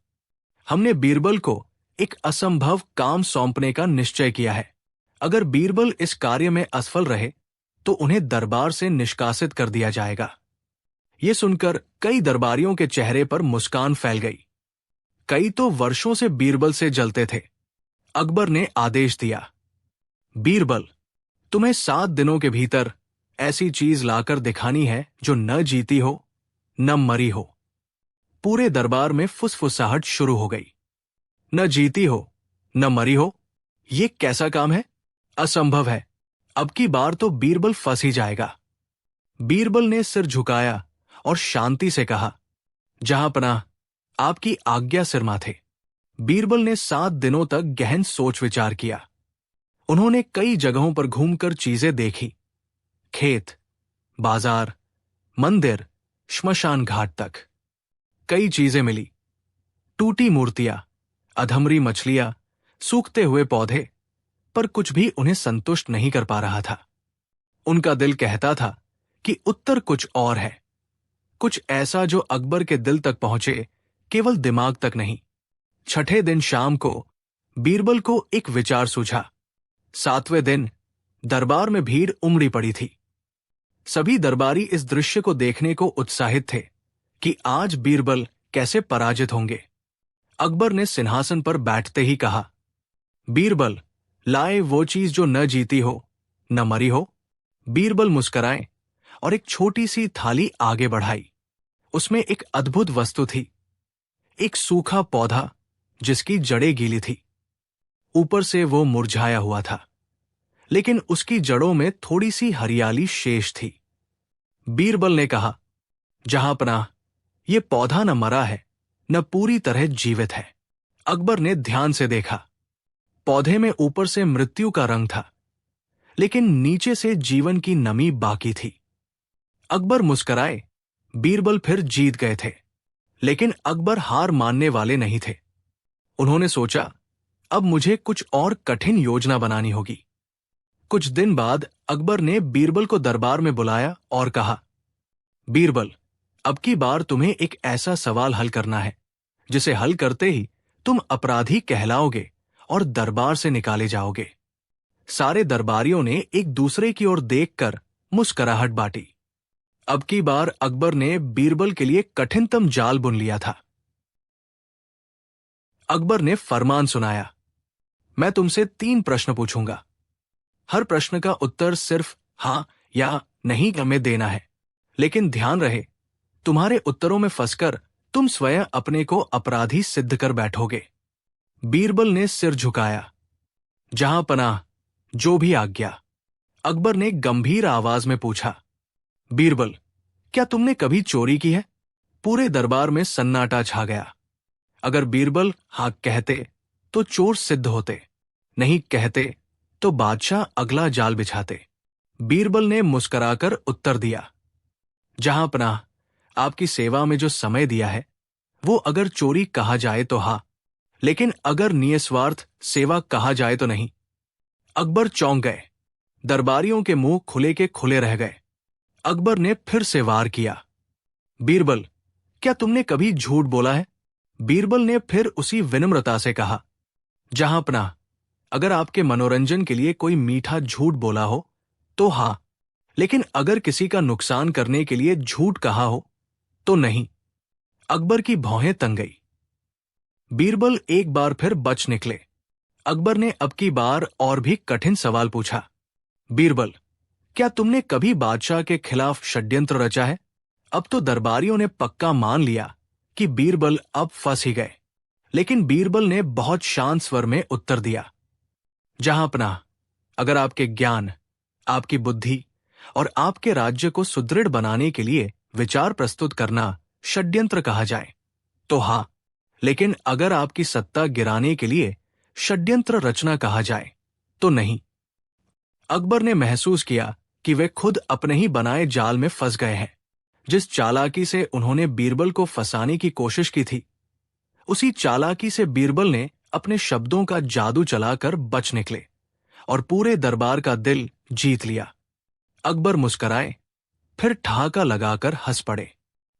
हमने बीरबल को एक असंभव काम सौंपने का निश्चय किया है। अगर बीरबल इस कार्य में असफल रहे तो उन्हें दरबार से निष्कासित कर दिया जाएगा। यह सुनकर कई दरबारियों के चेहरे पर मुस्कान फैल गई। कई तो वर्षों से बीरबल से जलते थे। अकबर ने आदेश दिया, बीरबल, तुम्हें 7 दिनों के भीतर ऐसी चीज लाकर दिखानी है जो न जीती हो न मरी हो। पूरे दरबार में फुसफुसाहट शुरू हो गई। न जीती हो न मरी हो, यह कैसा काम है? असंभव है। अब की बार तो बीरबल फंस ही जाएगा। बीरबल ने सिर झुकाया और शांति से कहा, जहां पनाह, आपकी आज्ञा सिर माथे। बीरबल ने 7 दिनों तक गहन सोच विचार किया। उन्होंने कई जगहों पर घूमकर चीजें देखी, खेत, बाजार, मंदिर, श्मशान घाट तक। कई चीजें मिली, टूटी मूर्तियां, अधमरी मछलियां, सूखते हुए पौधे, पर कुछ भी उन्हें संतुष्ट नहीं कर पा रहा था। उनका दिल कहता था कि उत्तर कुछ और है, कुछ ऐसा जो अकबर के दिल तक पहुंचे, केवल दिमाग तक नहीं। छठे दिन शाम को बीरबल को एक विचार सूझा। सातवें दिन दरबार में भीड़ उमड़ी पड़ी थी। सभी दरबारी इस दृश्य को देखने को उत्साहित थे कि आज बीरबल कैसे पराजित होंगे। अकबर ने सिंहासन पर बैठते ही कहा, बीरबल, लाए वो चीज जो न जीती हो, न मरी हो। बीरबल मुस्कुराए और एक छोटी सी थाली आगे बढ़ाई। उसमें एक अद्भुत वस्तु थी, एक सूखा पौधा जिसकी जड़ें गीली थी। ऊपर से वो मुरझाया हुआ था, लेकिन उसकी जड़ों में थोड़ी सी हरियाली शेष थी। बीरबल ने कहा, जहांपनाह, ये पौधा न मरा है, न पूरी तरह जीवित है। अकबर ने ध्यान से देखा। पौधे में ऊपर से मृत्यु का रंग था, लेकिन नीचे से जीवन की नमी बाकी थी। अकबर मुस्कुराए। बीरबल फिर जीत गए थे, लेकिन अकबर हार मानने वाले नहीं थे। उन्होंने सोचा, अब मुझे कुछ और कठिन योजना बनानी होगी। कुछ दिन बाद अकबर ने बीरबल को दरबार में बुलाया और कहा, बीरबल, अब की बार तुम्हें एक ऐसा सवाल हल करना है जिसे हल करते ही तुम अपराधी कहलाओगे और दरबार से निकाले जाओगे। सारे दरबारियों ने एक दूसरे की ओर देखकर मुस्कुराहट बांटी। अब की बार अकबर ने बीरबल के लिए कठिनतम जाल बुन लिया था। अकबर ने फरमान सुनाया, मैं तुमसे 3 प्रश्न पूछूंगा। हर प्रश्न का उत्तर सिर्फ हां या नहीं में देना है, लेकिन ध्यान रहे, तुम्हारे उत्तरों में फंसकर तुम स्वयं अपने को अपराधी सिद्ध कर बैठोगे। बीरबल ने सिर झुकाया। जहां पनाह, जो भी आज्ञा। अकबर ने गंभीर आवाज में पूछा, बीरबल, क्या तुमने कभी चोरी की है? पूरे दरबार में सन्नाटा छा गया। अगर बीरबल हाँ कहते तो चोर सिद्ध होते, नहीं कहते तो बादशाह अगला जाल बिछाते। बीरबल ने मुस्कुराकर उत्तर दिया, जहां पनाह, आपकी सेवा में जो समय दिया है वो अगर चोरी कहा जाए तो हाँ, लेकिन अगर निस्वार्थ सेवा कहा जाए तो नहीं। अकबर चौंक गए। दरबारियों के मुंह खुले के खुले रह गए। अकबर ने फिर से वार किया, बीरबल, क्या तुमने कभी झूठ बोला है? बीरबल ने फिर उसी विनम्रता से कहा, जहां पनाह, अगर आपके मनोरंजन के लिए कोई मीठा झूठ बोला हो तो हाँ, लेकिन अगर किसी का नुकसान करने के लिए झूठ कहा हो तो नहीं। अकबर की भौहें तंग गई। बीरबल एक बार फिर बच निकले। अकबर ने अब की बार और भी कठिन सवाल पूछा, बीरबल, क्या तुमने कभी बादशाह के खिलाफ षड्यंत्र रचा है? अब तो दरबारियों ने पक्का मान लिया कि बीरबल अब फंस ही गए, लेकिन बीरबल ने बहुत शांत स्वर में उत्तर दिया, जहां पनाह, अगर आपके ज्ञान, आपकी बुद्धि और आपके राज्य को सुदृढ़ बनाने के लिए विचार प्रस्तुत करना षड्यंत्र कहा जाए तो हाँ, लेकिन अगर आपकी सत्ता गिराने के लिए षड्यंत्र रचना कहा जाए तो नहीं। अकबर ने महसूस किया कि वे खुद अपने ही बनाए जाल में फंस गए हैं। जिस चालाकी से उन्होंने बीरबल को फंसाने की कोशिश की थी, उसी चालाकी से बीरबल ने अपने शब्दों का जादू चलाकर बच निकले और पूरे दरबार का दिल जीत लिया। अकबर मुस्कुराए, फिर ठहाका लगाकर हंस पड़े।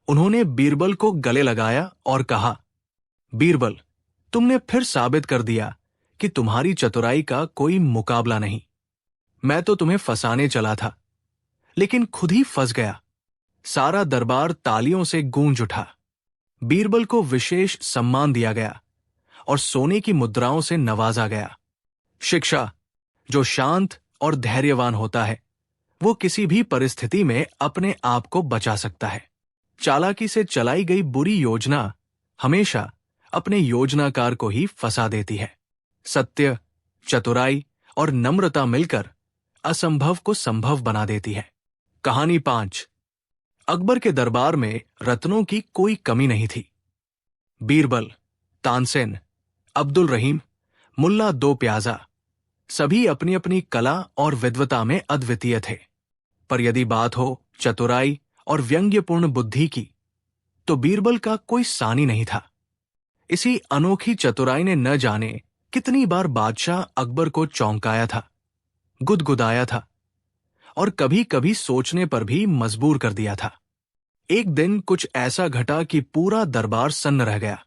उन्होंने बीरबल को गले लगाया और कहा, बीरबल, तुमने फिर साबित कर दिया कि तुम्हारी चतुराई का कोई मुकाबला नहीं। मैं तो तुम्हें फंसाने चला था, लेकिन खुद ही फंस गया। सारा दरबार तालियों से गूंज उठा। बीरबल को विशेष सम्मान दिया गया और सोने की मुद्राओं से नवाजा गया। शिक्षा, जो शांत और धैर्यवान होता है, वो किसी भी परिस्थिति में अपने आप को बचा सकता है। चालाकी से चलाई गई बुरी योजना हमेशा अपने योजनाकार को ही फंसा देती है। सत्य, चतुराई और नम्रता मिलकर असंभव को संभव बना देती है। कहानी 5। अकबर के दरबार में रत्नों की कोई कमी नहीं थी। बीरबल, तानसेन, अब्दुल रहीम, मुल्ला दो प्याजा, सभी अपनी अपनी कला और विद्वता में अद्वितीय थे। पर यदि बात हो चतुराई और व्यंग्यपूर्ण बुद्धि की, तो बीरबल का कोई सानी नहीं था। इसी अनोखी चतुराई ने न जाने कितनी बार बादशाह अकबर को चौंकाया था, गुदगुदाया था और कभी कभी सोचने पर भी मजबूर कर दिया था। एक दिन कुछ ऐसा घटा कि पूरा दरबार सन्न रह गया।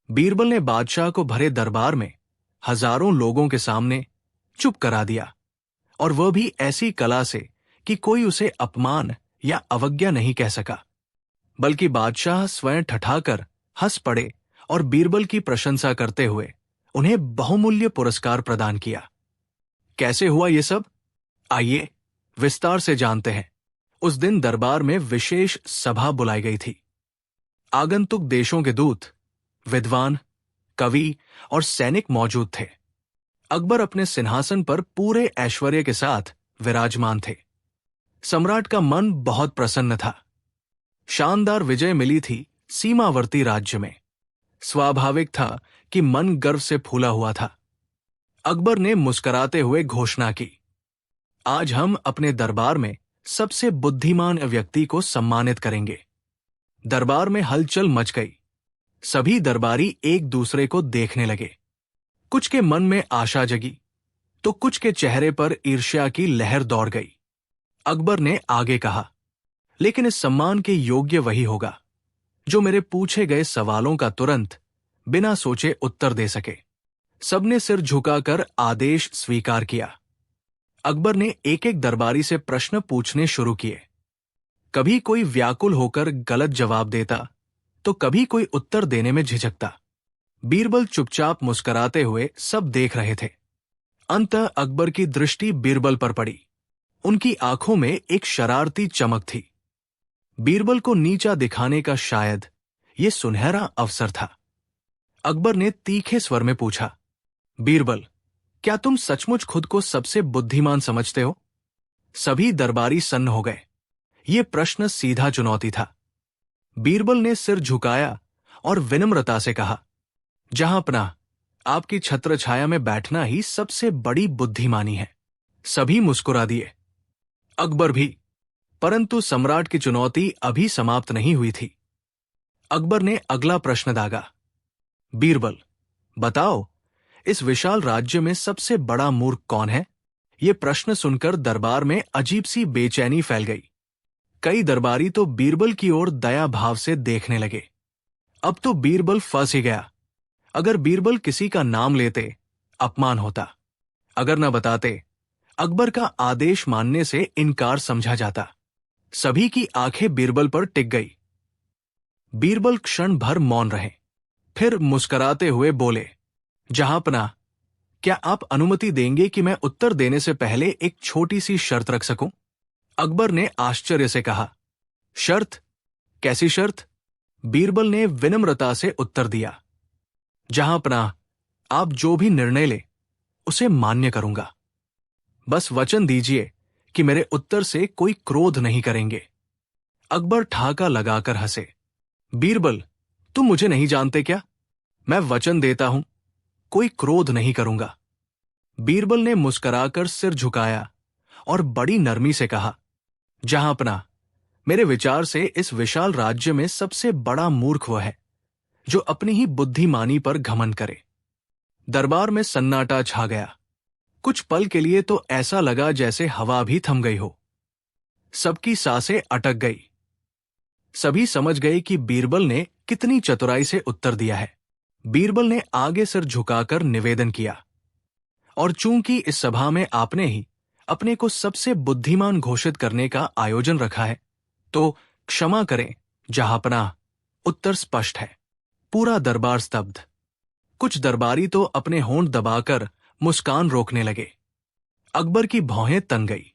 बीरबल ने बादशाह को भरे दरबार में हजारों लोगों के सामने चुप करा दिया, और वह भी ऐसी कला से कि कोई उसे अपमान या अवज्ञा नहीं कह सका। बल्कि बादशाह स्वयं ठठाकर हंस पड़े और बीरबल की प्रशंसा करते हुए उन्हें बहुमूल्य पुरस्कार प्रदान किया। कैसे हुआ ये सब? आइए विस्तार से जानते हैं। उस दिन दरबार में विशेष सभा बुलाई गई थी। आगंतुक देशों के दूत, विद्वान, कवि और सैनिक मौजूद थे। अकबर अपने सिंहासन पर पूरे ऐश्वर्य के साथ विराजमान थे। सम्राट का मन बहुत प्रसन्न था। शानदार विजय मिली थी सीमावर्ती राज्य में। स्वाभाविक था कि मन गर्व से फूला हुआ था। अकबर ने मुस्कुराते हुए घोषणा की, आज हम अपने दरबार में सबसे बुद्धिमान व्यक्ति को सम्मानित करेंगे। दरबार में हलचल मच गई। सभी दरबारी एक दूसरे को देखने लगे। कुछ के मन में आशा जगी तो कुछ के चेहरे पर ईर्ष्या की लहर दौड़ गई। अकबर ने आगे कहा, लेकिन इस सम्मान के योग्य वही होगा जो मेरे पूछे गए सवालों का तुरंत बिना सोचे उत्तर दे सके। सबने सिर झुकाकर आदेश स्वीकार किया। अकबर ने एक एक दरबारी से प्रश्न पूछने शुरू किए। कभी कोई व्याकुल होकर गलत जवाब देता तो कभी कोई उत्तर देने में झिझकता। बीरबल चुपचाप मुस्कुराते हुए सब देख रहे थे। अंततः अकबर की दृष्टि बीरबल पर पड़ी। उनकी आंखों में एक शरारती चमक थी। बीरबल को नीचा दिखाने का शायद ये सुनहरा अवसर था। अकबर ने तीखे स्वर में पूछा, बीरबल, क्या तुम सचमुच खुद को सबसे बुद्धिमान समझते हो? सभी दरबारी सन्न हो गए। ये प्रश्न सीधा चुनौती था। बीरबल ने सिर झुकाया और विनम्रता से कहा, जहांपनाह, आपकी छत्रछाया में बैठना ही सबसे बड़ी बुद्धिमानी है। सभी मुस्कुरा दिए, अकबर भी। परंतु सम्राट की चुनौती अभी समाप्त नहीं हुई थी। अकबर ने अगला प्रश्न दागा, बीरबल, बताओ, इस विशाल राज्य में सबसे बड़ा मूर्ख कौन है? ये प्रश्न सुनकर दरबार में अजीब सी बेचैनी फैल गई। कई दरबारी तो बीरबल की ओर दया भाव से देखने लगे। अब तो बीरबल फंस ही गया। अगर बीरबल किसी का नाम लेते, अपमान होता। अगर न बताते, अकबर का आदेश मानने से इनकार समझा जाता। सभी की आंखें बीरबल पर टिक गई। बीरबल क्षण भर मौन रहे, फिर मुस्कुराते हुए बोले, जहांपनाह, क्या आप अनुमति देंगे कि मैं उत्तर देने से पहले एक छोटी सी शर्त रख सकूं? अकबर ने आश्चर्य से कहा, शर्त? कैसी शर्त? बीरबल ने विनम्रता से उत्तर दिया, जहांपनाह, आप जो भी निर्णय ले उसे मान्य करूंगा। बस वचन दीजिए कि मेरे उत्तर से कोई क्रोध नहीं करेंगे। अकबर ठाका लगाकर हंसे, बीरबल, तुम मुझे नहीं जानते क्या? मैं वचन देता हूं, कोई क्रोध नहीं करूंगा। बीरबल ने मुस्कुराकर सिर झुकाया और बड़ी नरमी से कहा, जहांपनाह, मेरे विचार से इस विशाल राज्य में सबसे बड़ा मूर्ख वह है जो अपनी ही बुद्धिमानी पर घमंड करे। दरबार में सन्नाटा छा गया। कुछ पल के लिए तो ऐसा लगा जैसे हवा भी थम गई हो। सबकी सांसें अटक गई। सभी समझ गए कि बीरबल ने कितनी चतुराई से उत्तर दिया है। बीरबल ने आगे सिर झुकाकर निवेदन किया, और चूंकि इस सभा में आपने ही अपने को सबसे बुद्धिमान घोषित करने का आयोजन रखा है, तो क्षमा करें जहांपनाह, उत्तर स्पष्ट है। पूरा दरबार स्तब्ध। कुछ दरबारी तो अपने होंठ दबाकर मुस्कान रोकने लगे। अकबर की भौहें तन गई।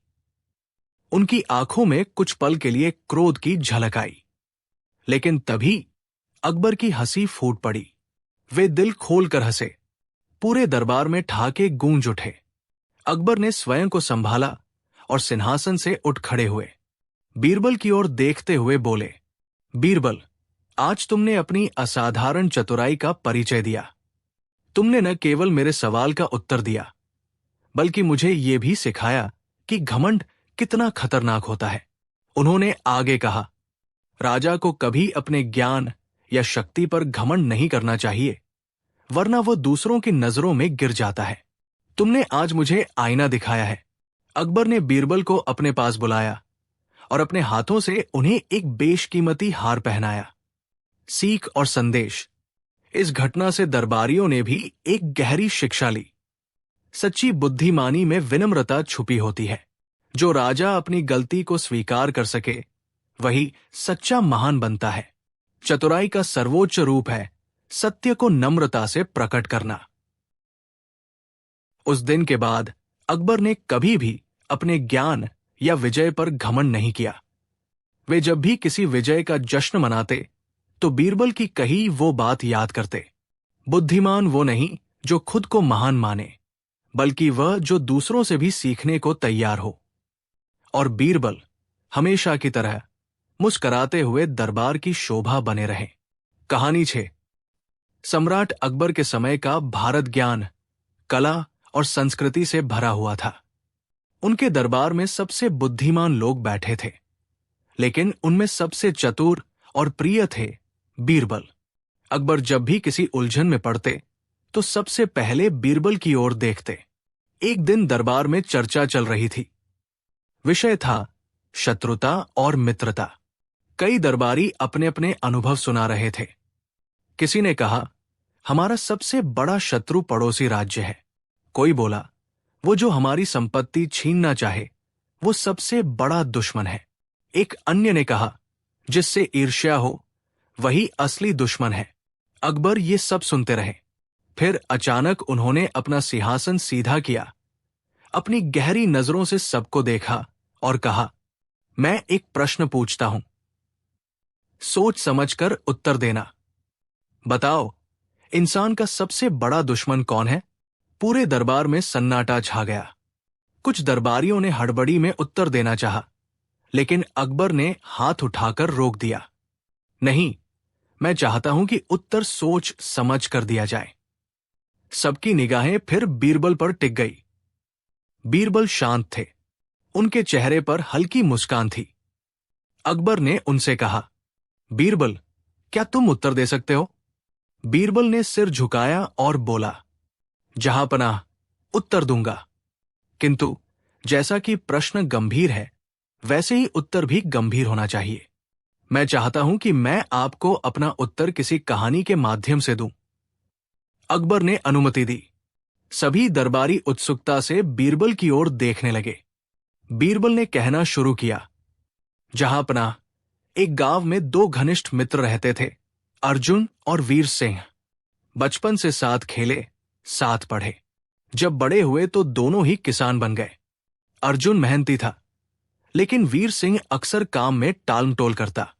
उनकी आंखों में कुछ पल के लिए क्रोध की झलक आई, लेकिन तभी अकबर की हंसी फूट पड़ी। वे दिल खोलकर हंसे। पूरे दरबार में ठहाके गूंज उठे। अकबर ने स्वयं को संभाला और सिंहासन से उठ खड़े हुए। बीरबल की ओर देखते हुए बोले, बीरबल, आज तुमने अपनी असाधारण चतुराई का परिचय दिया। तुमने न केवल मेरे सवाल का उत्तर दिया, बल्कि मुझे ये भी सिखाया कि घमंड कितना खतरनाक होता है। उन्होंने आगे कहा, राजा को कभी अपने ज्ञान या शक्ति पर घमंड नहीं करना चाहिए, वरना वो दूसरों की नजरों में गिर जाता है। तुमने आज मुझे आईना दिखाया है। अकबर ने बीरबल को अपने पास बुलाया और अपने हाथों से उन्हें एक बेशकीमती हार पहनाया। सीख और संदेश। इस घटना से दरबारियों ने भी एक गहरी शिक्षा ली। सच्ची बुद्धिमानी में विनम्रता छुपी होती है। जो राजा अपनी गलती को स्वीकार कर सके वही सच्चा महान बनता है। चतुराई का सर्वोच्च रूप है सत्य को नम्रता से प्रकट करना। उस दिन के बाद अकबर ने कभी भी अपने ज्ञान या विजय पर घमंड नहीं किया। वे जब भी किसी विजय का जश्न मनाते तो बीरबल की कही वो बात याद करते। बुद्धिमान वो नहीं जो खुद को महान माने, बल्कि वह जो दूसरों से भी सीखने को तैयार हो। और बीरबल हमेशा की तरह मुस्कराते हुए दरबार की शोभा बने रहे। कहानी 6। सम्राट अकबर के समय का भारत ज्ञान, कला और संस्कृति से भरा हुआ था। उनके दरबार में सबसे बुद्धिमान लोग बैठे थे, लेकिन उनमें सबसे चतुर और प्रिय थे बीरबल। अकबर जब भी किसी उलझन में पड़ते तो सबसे पहले बीरबल की ओर देखते। एक दिन दरबार में चर्चा चल रही थी। विषय था शत्रुता और मित्रता। कई दरबारी अपने अपने अनुभव सुना रहे थे। किसी ने कहा, हमारा सबसे बड़ा शत्रु पड़ोसी राज्य है। कोई बोला, वो जो हमारी संपत्ति छीनना चाहे वो सबसे बड़ा दुश्मन है। एक अन्य ने कहा, जिससे ईर्ष्या हो वही असली दुश्मन है। अकबर ये सब सुनते रहे। फिर अचानक उन्होंने अपना सिंहासन सीधा किया, अपनी गहरी नजरों से सबको देखा और कहा, मैं एक प्रश्न पूछता हूं, सोच समझकर उत्तर देना। बताओ, इंसान का सबसे बड़ा दुश्मन कौन है? पूरे दरबार में सन्नाटा छा गया। कुछ दरबारियों ने हड़बड़ी में उत्तर देना चाहा, लेकिन अकबर ने हाथ उठाकर रोक दिया। नहीं, मैं चाहता हूं कि उत्तर सोच समझ कर दिया जाए। सबकी निगाहें फिर बीरबल पर टिक गई। बीरबल शांत थे, उनके चेहरे पर हल्की मुस्कान थी। अकबर ने उनसे कहा, बीरबल, क्या तुम उत्तर दे सकते हो? बीरबल ने सिर झुकाया और बोला, जहांपनाह, उत्तर दूंगा। किंतु जैसा कि प्रश्न गंभीर है, वैसे ही उत्तर भी गंभीर होना चाहिए। मैं चाहता हूं कि मैं आपको अपना उत्तर किसी कहानी के माध्यम से दूं। अकबर ने अनुमति दी। सभी दरबारी उत्सुकता से बीरबल की ओर देखने लगे। बीरबल ने कहना शुरू किया, जहांपनाह, एक गांव में 2 घनिष्ठ मित्र रहते थे, अर्जुन और वीर सिंह। बचपन से साथ खेले, साथ पढ़े। जब बड़े हुए तो दोनों ही किसान बन गए। अर्जुन मेहनती था, लेकिन वीर सिंह अक्सर काम में टालमटोल करता।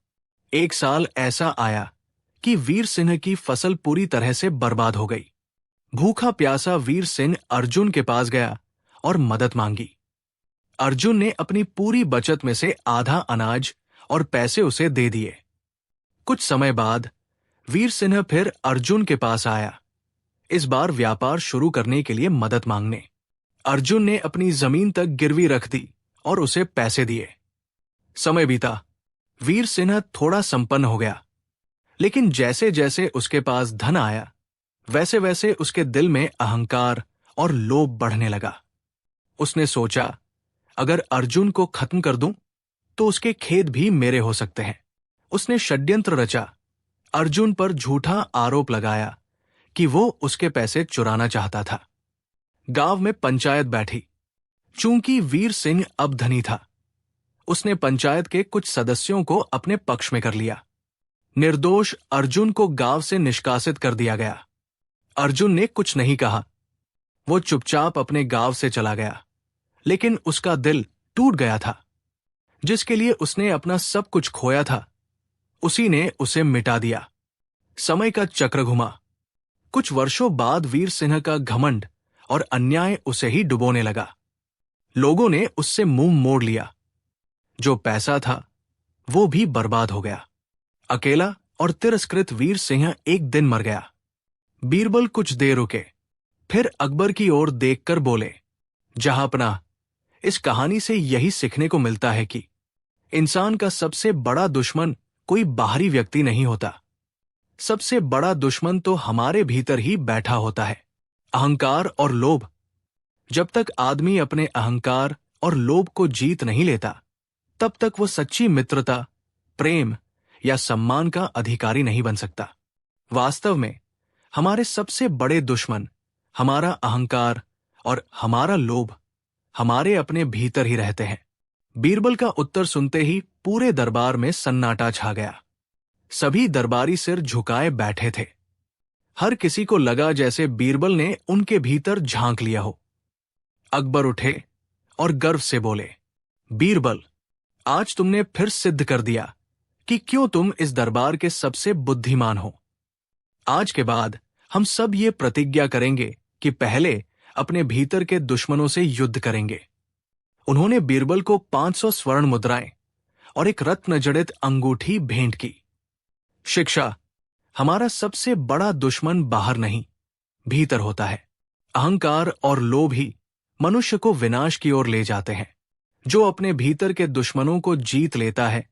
एक साल ऐसा आया कि वीर सिंह की फसल पूरी तरह से बर्बाद हो गई। भूखा प्यासा वीर सिंह अर्जुन के पास गया और मदद मांगी। अर्जुन ने अपनी पूरी बचत में से आधा अनाज और पैसे उसे दे दिए। कुछ समय बाद वीर सिंह फिर अर्जुन के पास आया, इस बार व्यापार शुरू करने के लिए मदद मांगने। अर्जुन ने अपनी जमीन तक गिरवी रख दी और उसे पैसे दिए। समय बीता, वीर सिंह थोड़ा संपन्न हो गया, लेकिन जैसे जैसे उसके पास धन आया, वैसे वैसे उसके दिल में अहंकार और लोभ बढ़ने लगा। उसने सोचा, अगर अर्जुन को खत्म कर दूं, तो उसके खेत भी मेरे हो सकते हैं। उसने षड्यंत्र रचा, अर्जुन पर झूठा आरोप लगाया कि वो उसके पैसे चुराना चाहता था। गांव में पंचायत बैठी। चूंकि वीर सिंह अब धनी था, उसने पंचायत के कुछ सदस्यों को अपने पक्ष में कर लिया। निर्दोष अर्जुन को गांव से निष्कासित कर दिया गया। अर्जुन ने कुछ नहीं कहा, वो चुपचाप अपने गांव से चला गया, लेकिन उसका दिल टूट गया था। जिसके लिए उसने अपना सब कुछ खोया था, उसी ने उसे मिटा दिया। समय का चक्र घुमा। कुछ वर्षों बाद वीर सिंह का घमंड और अन्याय उसे ही डुबोने लगा। लोगों ने उससे मुंह मोड़ लिया। जो पैसा था वो भी बर्बाद हो गया। अकेला और तिरस्कृत वीर सिंह एक दिन मर गया। बीरबल कुछ देर रुके, फिर अकबर की ओर देखकर बोले, जहांपनाह, इस कहानी से यही सीखने को मिलता है कि इंसान का सबसे बड़ा दुश्मन कोई बाहरी व्यक्ति नहीं होता। सबसे बड़ा दुश्मन तो हमारे भीतर ही बैठा होता है, अहंकार और लोभ। जब तक आदमी अपने अहंकार और लोभ को जीत नहीं लेता, तब तक वो सच्ची मित्रता, प्रेम या सम्मान का अधिकारी नहीं बन सकता। वास्तव में हमारे सबसे बड़े दुश्मन हमारा अहंकार और हमारा लोभ हमारे अपने भीतर ही रहते हैं। बीरबल का उत्तर सुनते ही पूरे दरबार में सन्नाटा छा गया। सभी दरबारी सिर झुकाए बैठे थे। हर किसी को लगा जैसे बीरबल ने उनके भीतर झांक लिया हो। अकबर उठे और गर्व से बोले, बीरबल, आज तुमने फिर सिद्ध कर दिया कि क्यों तुम इस दरबार के सबसे बुद्धिमान हो। आज के बाद हम सब ये प्रतिज्ञा करेंगे कि पहले अपने भीतर के दुश्मनों से युद्ध करेंगे। उन्होंने बीरबल को 500 स्वर्ण मुद्राएं और एक रत्न जड़ित अंगूठी भेंट की। शिक्षा, हमारा सबसे बड़ा दुश्मन बाहर नहीं, भीतर होता है। अहंकार और लोभ ही मनुष्य को विनाश की ओर ले जाते हैं। जो अपने भीतर के दुश्मनों को जीत लेता है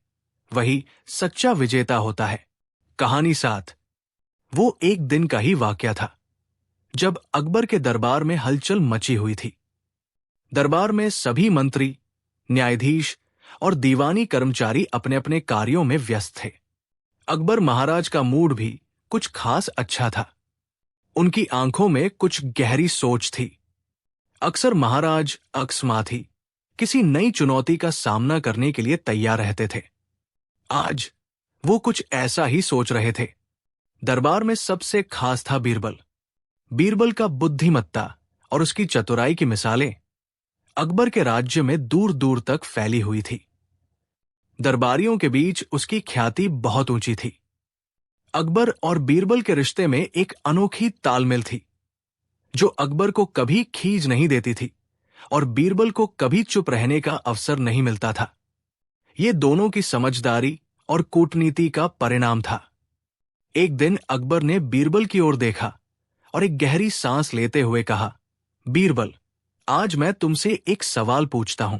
वही सच्चा विजेता होता है। कहानी 7। वो एक दिन का ही वाकया था जब अकबर के दरबार में हलचल मची हुई थी। दरबार में सभी मंत्री, न्यायाधीश और दीवानी कर्मचारी अपने अपने कार्यों में व्यस्त थे। अकबर महाराज का मूड भी कुछ खास अच्छा था। उनकी आंखों में कुछ गहरी सोच थी। अक्सर महाराज अकस्मात ही किसी नई चुनौती का सामना करने के लिए तैयार रहते थे। आज वो कुछ ऐसा ही सोच रहे थे। दरबार में सबसे खास था बीरबल। बीरबल का बुद्धिमत्ता और उसकी चतुराई की मिसालें अकबर के राज्य में दूर दूर तक फैली हुई थी। दरबारियों के बीच उसकी ख्याति बहुत ऊंची थी। अकबर और बीरबल के रिश्ते में एक अनोखी तालमेल थी जो अकबर को कभी खींच नहीं देती थी और बीरबल को कभी चुप रहने का अवसर नहीं मिलता था। ये दोनों की समझदारी और कूटनीति का परिणाम था। एक दिन अकबर ने बीरबल की ओर देखा और एक गहरी सांस लेते हुए कहा, बीरबल, आज मैं तुमसे एक सवाल पूछता हूं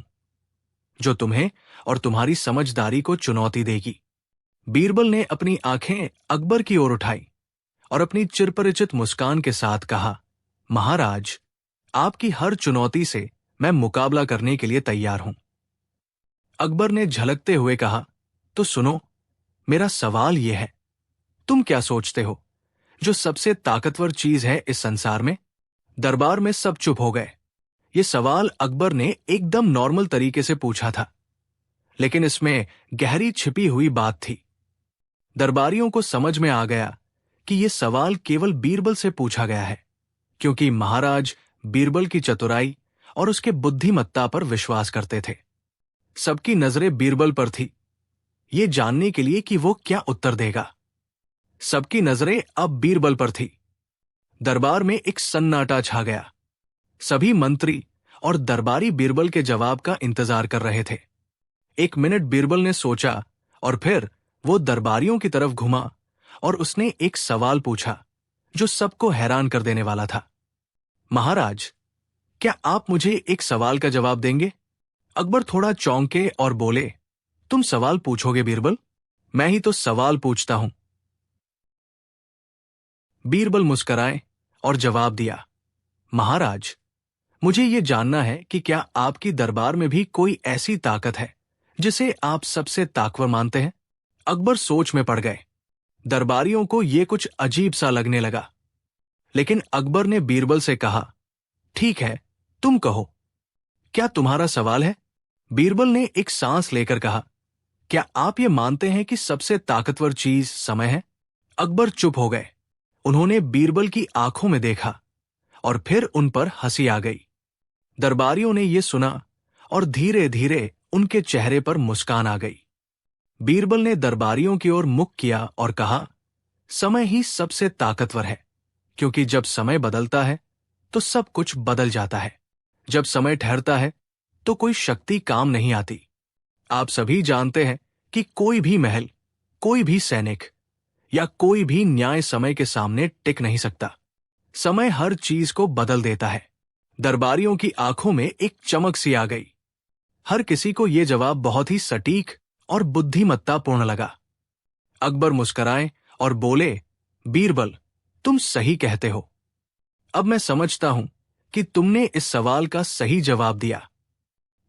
जो तुम्हें और तुम्हारी समझदारी को चुनौती देगी। बीरबल ने अपनी आंखें अकबर की ओर उठाई और अपनी चिरपरिचित मुस्कान के साथ कहा, महाराज, आपकी हर चुनौती से मैं मुकाबला करने के लिए तैयार हूं। अकबर ने झलकते हुए कहा, तो सुनो, मेरा सवाल यह है, तुम क्या सोचते हो जो सबसे ताकतवर चीज है इस संसार में? दरबार में सब चुप हो गए। यह सवाल अकबर ने एकदम नॉर्मल तरीके से पूछा था, लेकिन इसमें गहरी छिपी हुई बात थी। दरबारियों को समझ में आ गया कि यह सवाल केवल बीरबल से पूछा गया है, क्योंकि महाराज बीरबल की चतुराई और उसके बुद्धिमत्ता पर विश्वास करते थे। सबकी नजरें बीरबल पर थी, ये जानने के लिए कि वो क्या उत्तर देगा। सबकी नजरें अब बीरबल पर थी। दरबार में एक सन्नाटा छा गया। सभी मंत्री और दरबारी बीरबल के जवाब का इंतजार कर रहे थे। एक मिनट बीरबल ने सोचा और फिर वो दरबारियों की तरफ घुमा और उसने एक सवाल पूछा जो सबको हैरान कर देने वाला था। महाराज, क्या आप मुझे एक सवाल का जवाब देंगे? अकबर थोड़ा चौंके और बोले, तुम सवाल पूछोगे बीरबल? मैं ही तो सवाल पूछता हूं। बीरबल मुस्कुराए और जवाब दिया, महाराज, मुझे ये जानना है कि क्या आपकी दरबार में भी कोई ऐसी ताकत है जिसे आप सबसे ताकतवर मानते हैं? अकबर सोच में पड़ गए। दरबारियों को यह कुछ अजीब सा लगने लगा, लेकिन अकबर ने बीरबल से कहा, ठीक है, तुम कहो, क्या तुम्हारा सवाल है? बीरबल ने एक सांस लेकर कहा, क्या आप ये मानते हैं कि सबसे ताकतवर चीज समय है? अकबर चुप हो गए। उन्होंने बीरबल की आंखों में देखा और फिर उन पर हंसी आ गई। दरबारियों ने यह सुना और धीरे धीरे उनके चेहरे पर मुस्कान आ गई। बीरबल ने दरबारियों की ओर मुख किया और कहा, समय ही सबसे ताकतवर है, क्योंकि जब समय बदलता है तो सब कुछ बदल जाता है। जब समय ठहरता है तो कोई शक्ति काम नहीं आती। आप सभी जानते हैं कि कोई भी महल, कोई भी सैनिक या कोई भी न्याय समय के सामने टिक नहीं सकता। समय हर चीज को बदल देता है। दरबारियों की आंखों में एक चमक सी आ गई। हर किसी को यह जवाब बहुत ही सटीक और बुद्धिमत्तापूर्ण लगा। अकबर मुस्कुराए और बोले, बीरबल, तुम सही कहते हो। अब मैं समझता हूं कि तुमने इस सवाल का सही जवाब दिया।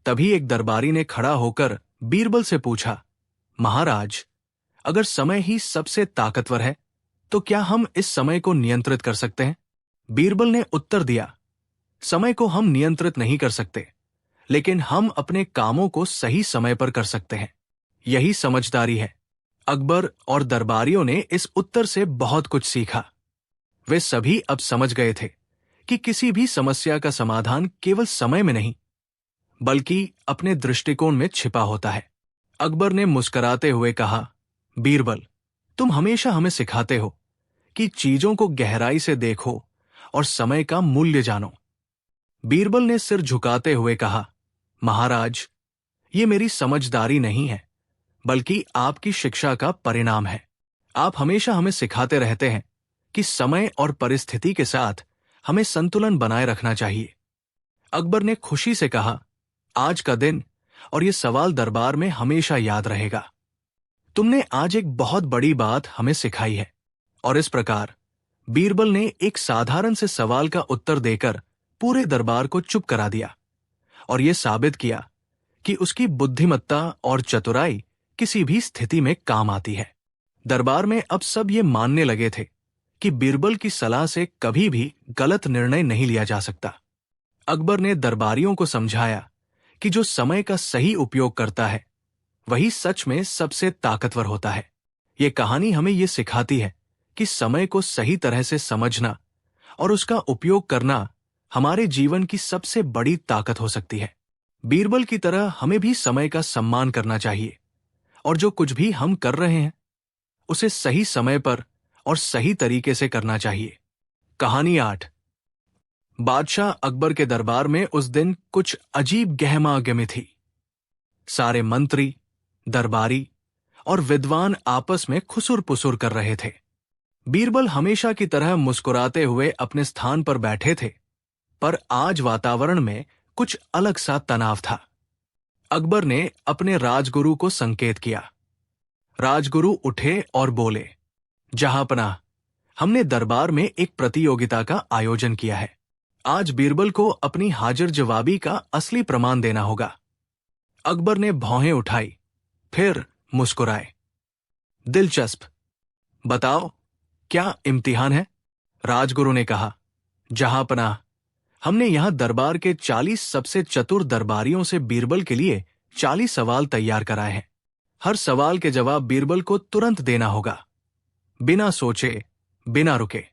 तभी एक दरबारी ने खड़ा होकर बीरबल से पूछा, महाराज, अगर समय ही सबसे ताकतवर है तो क्या हम इस समय को नियंत्रित कर सकते हैं? बीरबल ने उत्तर दिया, समय को हम नियंत्रित नहीं कर सकते, लेकिन हम अपने कामों को सही समय पर कर सकते हैं। यही समझदारी है। अकबर और दरबारियों ने इस उत्तर से बहुत कुछ सीखा। वे सभी अब समझ गए थे कि किसी भी समस्या का समाधान केवल समय में नहीं, बल्कि अपने दृष्टिकोण में छिपा होता है। अकबर ने मुस्कुराते हुए कहा, बीरबल, तुम हमेशा हमें सिखाते हो कि चीजों को गहराई से देखो और समय का मूल्य जानो। बीरबल ने सिर झुकाते हुए कहा, महाराज, ये मेरी समझदारी नहीं है, बल्कि आपकी शिक्षा का परिणाम है। आप हमेशा हमें सिखाते रहते हैं कि समय और परिस्थिति के साथ हमें संतुलन बनाए रखना चाहिए। अकबर ने खुशी से कहा, आज का दिन और ये सवाल दरबार में हमेशा याद रहेगा। तुमने आज एक बहुत बड़ी बात हमें सिखाई है। और इस प्रकार बीरबल ने एक साधारण से सवाल का उत्तर देकर पूरे दरबार को चुप करा दिया और यह साबित किया कि उसकी बुद्धिमत्ता और चतुराई किसी भी स्थिति में काम आती है। दरबार में अब सब ये मानने लगे थे कि बीरबल की सलाह से कभी भी गलत निर्णय नहीं लिया जा सकता। अकबर ने दरबारियों को समझाया कि जो समय का सही उपयोग करता है वही सच में सबसे ताकतवर होता है। ये कहानी हमें ये सिखाती है कि समय को सही तरह से समझना और उसका उपयोग करना हमारे जीवन की सबसे बड़ी ताकत हो सकती है। बीरबल की तरह हमें भी समय का सम्मान करना चाहिए और जो कुछ भी हम कर रहे हैं उसे सही समय पर और सही तरीके से करना चाहिए। कहानी 8। बादशाह अकबर के दरबार में उस दिन कुछ अजीब गहमागहमी थी। सारे मंत्री, दरबारी और विद्वान आपस में खुसुर-पुसुर कर रहे थे। बीरबल हमेशा की तरह मुस्कुराते हुए अपने स्थान पर बैठे थे, पर आज वातावरण में कुछ अलग सा तनाव था। अकबर ने अपने राजगुरु को संकेत किया। राजगुरु उठे और बोले, जहांपनाह, हमने दरबार में एक प्रतियोगिता का आयोजन किया है। आज बीरबल को अपनी हाजिर जवाबी का असली प्रमाण देना होगा। अकबर ने भौहें उठाई, फिर मुस्कुराए। दिलचस्प, बताओ, क्या इम्तिहान है? राजगुरु ने कहा, जहांपनाह, हमने यहां दरबार के 40 सबसे चतुर दरबारियों से बीरबल के लिए 40 सवाल तैयार कराए हैं। हर सवाल के जवाब बीरबल को तुरंत देना होगा, बिना सोचे, बिना रुके।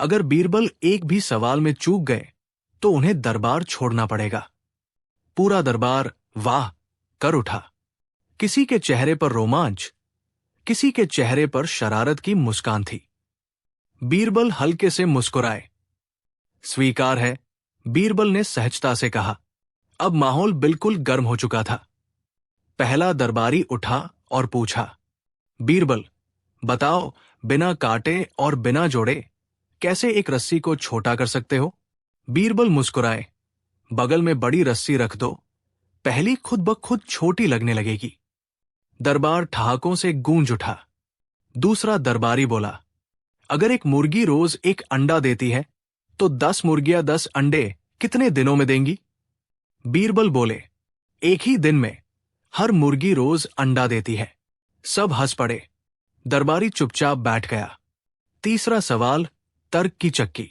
अगर बीरबल एक भी सवाल में चूक गए तो उन्हें दरबार छोड़ना पड़ेगा। पूरा दरबार वाह कर उठा। किसी के चेहरे पर रोमांच, किसी के चेहरे पर शरारत की मुस्कान थी। बीरबल हल्के से मुस्कुराए। स्वीकार है, बीरबल ने सहजता से कहा। अब माहौल बिल्कुल गर्म हो चुका था। पहला दरबारी उठा और पूछा, बीरबल, बताओ, बिना काटे और बिना जोड़े कैसे एक रस्सी को छोटा कर सकते हो? बीरबल मुस्कुराए, बगल में बड़ी रस्सी रख दो, पहली खुद ब खुद छोटी लगने लगेगी। दरबार ठहाकों से गूंज उठा। दूसरा दरबारी बोला, अगर एक मुर्गी रोज एक अंडा देती है तो 10 मुर्गियां 10 अंडे कितने दिनों में देंगी? बीरबल बोले, एक ही दिन में। हर मुर्गी रोज अंडा देती है। सब हंस पड़े। दरबारी चुपचाप बैठ गया। तीसरा सवाल तर्क की चक्की।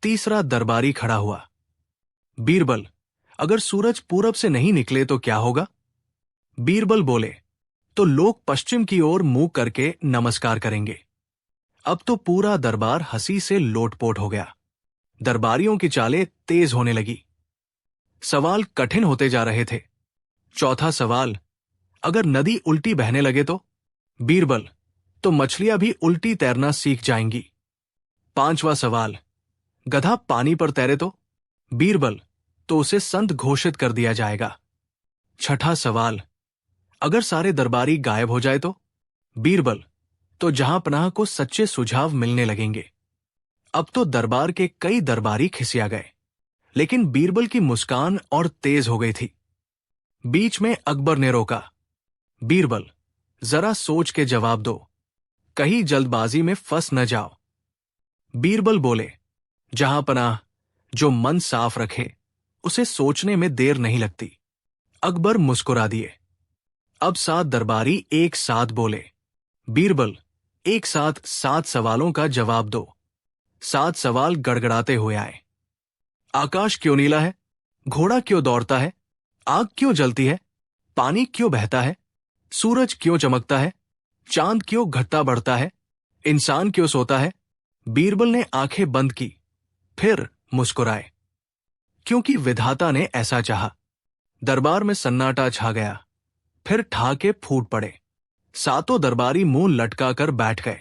तीसरा दरबारी खड़ा हुआ। बीरबल, अगर सूरज पूरब से नहीं निकले तो क्या होगा? बीरबल बोले, तो लोग पश्चिम की ओर मुंह करके नमस्कार करेंगे। अब तो पूरा दरबार हंसी से लोटपोट हो गया। दरबारियों की चालें तेज होने लगी। सवाल कठिन होते जा रहे थे। चौथा सवाल, अगर नदी उल्टी बहने लगे तो? बीरबल, तो मछलियां भी उल्टी तैरना सीख जाएंगी। पांचवा सवाल, गधा पानी पर तैरे तो? बीरबल, तो उसे संत घोषित कर दिया जाएगा। छठा सवाल, अगर सारे दरबारी गायब हो जाए तो? बीरबल, तो जहांपनाह को सच्चे सुझाव मिलने लगेंगे। अब तो दरबार के कई दरबारी खिसिया गए, लेकिन बीरबल की मुस्कान और तेज हो गई थी। बीच में अकबर ने रोका, बीरबल, जरा सोच के जवाब दो, कहीं जल्दबाजी में फंस न जाओ। बीरबल बोले, जहांपनाह, जो मन साफ रखे उसे सोचने में देर नहीं लगती। अकबर मुस्कुरा दिए। अब 7 दरबारी एक साथ बोले, बीरबल, एक साथ 7 सवालों का जवाब दो। 7 सवाल गड़गड़ाते हुए आए। आकाश क्यों नीला है? घोड़ा क्यों दौड़ता है? आग क्यों जलती है? पानी क्यों बहता है? सूरज क्यों चमकता है? चांद क्यों घटता बढ़ता है? इंसान क्यों सोता है? बीरबल ने आंखें बंद की, फिर मुस्कुराए, क्योंकि विधाता ने ऐसा चाहा। दरबार में सन्नाटा छा गया। फिर ठहाके फूट पड़े। 7 दरबारी मुंह लटकाकर बैठ गए।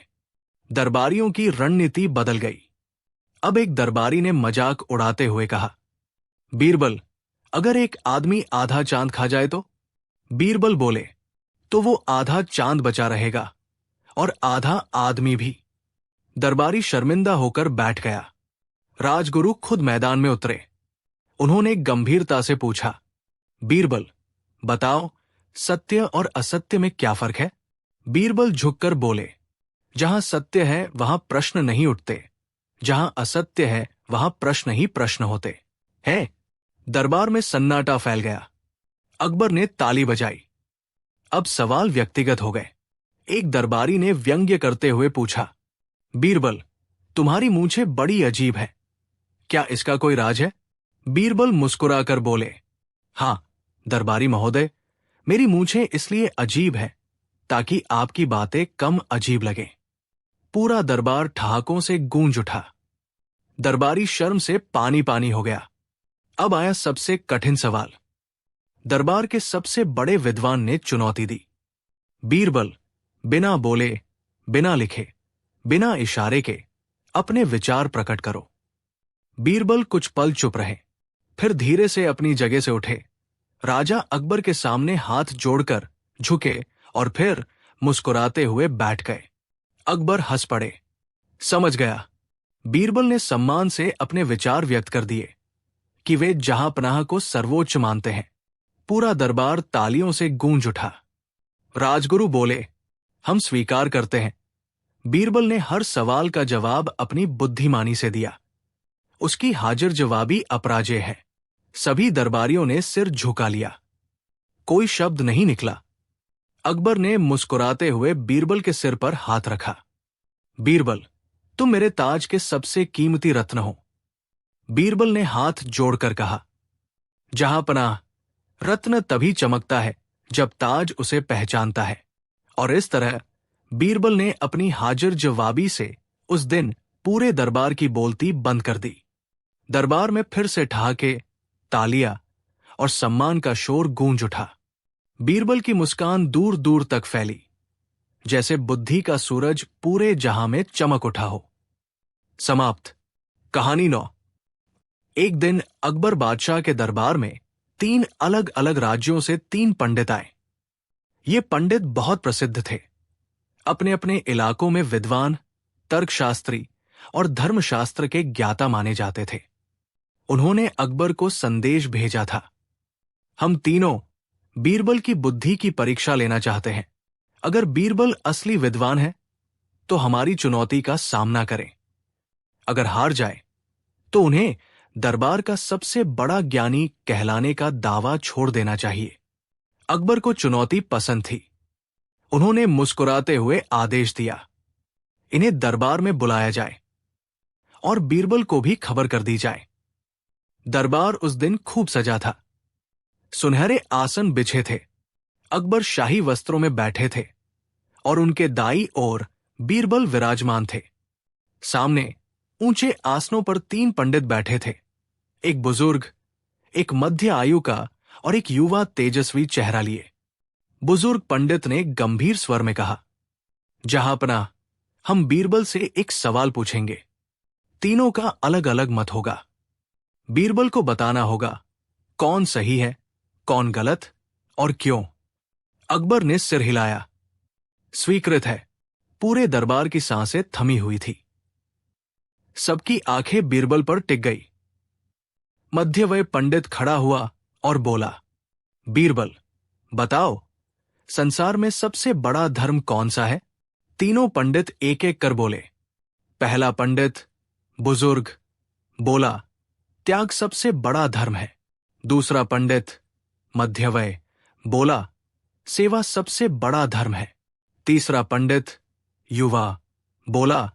दरबारियों की रणनीति बदल गई। अब एक दरबारी ने मजाक उड़ाते हुए कहा, बीरबल, अगर एक आदमी आधा चांद खा जाए तो? बीरबल बोले, तो वो आधा चांद बचा रहेगा और आधा आदमी भी। दरबारी शर्मिंदा होकर बैठ गया। राजगुरु खुद मैदान में उतरे। उन्होंने गंभीरता से पूछा, बीरबल, बताओ, सत्य और असत्य में क्या फर्क है? बीरबल झुककर बोले, जहां सत्य है वहां प्रश्न नहीं उठते, जहां असत्य है वहां प्रश्न ही प्रश्न होते हैं। दरबार में सन्नाटा फैल गया। अकबर ने ताली बजाई। अब सवाल व्यक्तिगत हो गए। एक दरबारी ने व्यंग्य करते हुए पूछा, बीरबल, तुम्हारी मूंछें बड़ी अजीब है, क्या इसका कोई राज है? बीरबल मुस्कुराकर बोले, हां दरबारी महोदय, मेरी मूंछें इसलिए अजीब है ताकि आपकी बातें कम अजीब लगें। पूरा दरबार ठहाकों से गूंज उठा। दरबारी शर्म से पानी पानी हो गया। अब आया सबसे कठिन सवाल। दरबार के सबसे बड़े विद्वान ने चुनौती दी, बीरबल, बिना बोले, बिना लिखे, बिना इशारे के अपने विचार प्रकट करो। बीरबल कुछ पल चुप रहे, फिर धीरे से अपनी जगह से उठे। राजा अकबर के सामने हाथ जोड़कर झुके और फिर मुस्कुराते हुए बैठ गए। अकबर हंस पड़े। समझ गया। बीरबल ने सम्मान से अपने विचार व्यक्त कर दिए कि वे जहांपनाह को सर्वोच्च मानते हैं। पूरा दरबार तालियों से गूंज उठा। राजगुरु बोले, हम स्वीकार करते हैं। बीरबल ने हर सवाल का जवाब अपनी बुद्धिमानी से दिया। उसकी हाजिर जवाबी अपराजेय है। सभी दरबारियों ने सिर झुका लिया। कोई शब्द नहीं निकला। अकबर ने मुस्कुराते हुए बीरबल के सिर पर हाथ रखा। बीरबल, तुम मेरे ताज के सबसे कीमती रत्न हो। बीरबल ने हाथ जोड़कर कहा, जहांपनाह, रत्न तभी चमकता है जब ताज उसे पहचानता है। और इस तरह बीरबल ने अपनी हाजिर जवाबी से उस दिन पूरे दरबार की बोलती बंद कर दी। दरबार में फिर से ठहाके, तालियां और सम्मान का शोर गूंज उठा। बीरबल की मुस्कान दूर दूर तक फैली, जैसे बुद्धि का सूरज पूरे जहां में चमक उठा हो। समाप्त। कहानी 9। एक दिन अकबर बादशाह के दरबार में 3 अलग अलग राज्यों से 3 पंडित आए। ये पंडित बहुत प्रसिद्ध थे। अपने अपने इलाकों में विद्वान, तर्कशास्त्री और धर्मशास्त्र के ज्ञाता माने जाते थे। उन्होंने अकबर को संदेश भेजा था, हम तीनों बीरबल की बुद्धि की परीक्षा लेना चाहते हैं। अगर बीरबल असली विद्वान है तो हमारी चुनौती का सामना करें। अगर हार जाए तो उन्हें दरबार का सबसे बड़ा ज्ञानी कहलाने का दावा छोड़ देना चाहिए। अकबर को चुनौती पसंद थी। उन्होंने मुस्कुराते हुए आदेश दिया, इन्हें दरबार में बुलाया जाए और बीरबल को भी खबर कर दी जाए। दरबार उस दिन खूब सजा था। सुनहरे आसन बिछे थे। अकबर शाही वस्त्रों में बैठे थे और उनके दाईं ओर बीरबल विराजमान थे। सामने ऊंचे आसनों पर 3 पंडित बैठे थे, एक बुजुर्ग, एक मध्य आयु का और एक युवा तेजस्वी चेहरा लिए। बुजुर्ग पंडित ने गंभीर स्वर में कहा, जहांपनाह, हम बीरबल से एक सवाल पूछेंगे। तीनों का अलग अलग मत होगा। बीरबल को बताना होगा कौन सही है, कौन गलत और क्यों। अकबर ने सिर हिलाया। स्वीकृत है। पूरे दरबार की सांसें थमी हुई थी। सबकी आंखें बीरबल पर टिक गई। मध्यवय पंडित खड़ा हुआ और बोला, बीरबल, बताओ, संसार में सबसे बड़ा धर्म कौन सा है? तीनों पंडित एक एक कर बोले। पहला पंडित, बुजुर्ग, बोला, त्याग सबसे बड़ा धर्म है। दूसरा पंडित, मध्यवय, बोला, सेवा सबसे बड़ा धर्म है। तीसरा पंडित, युवा, बोला,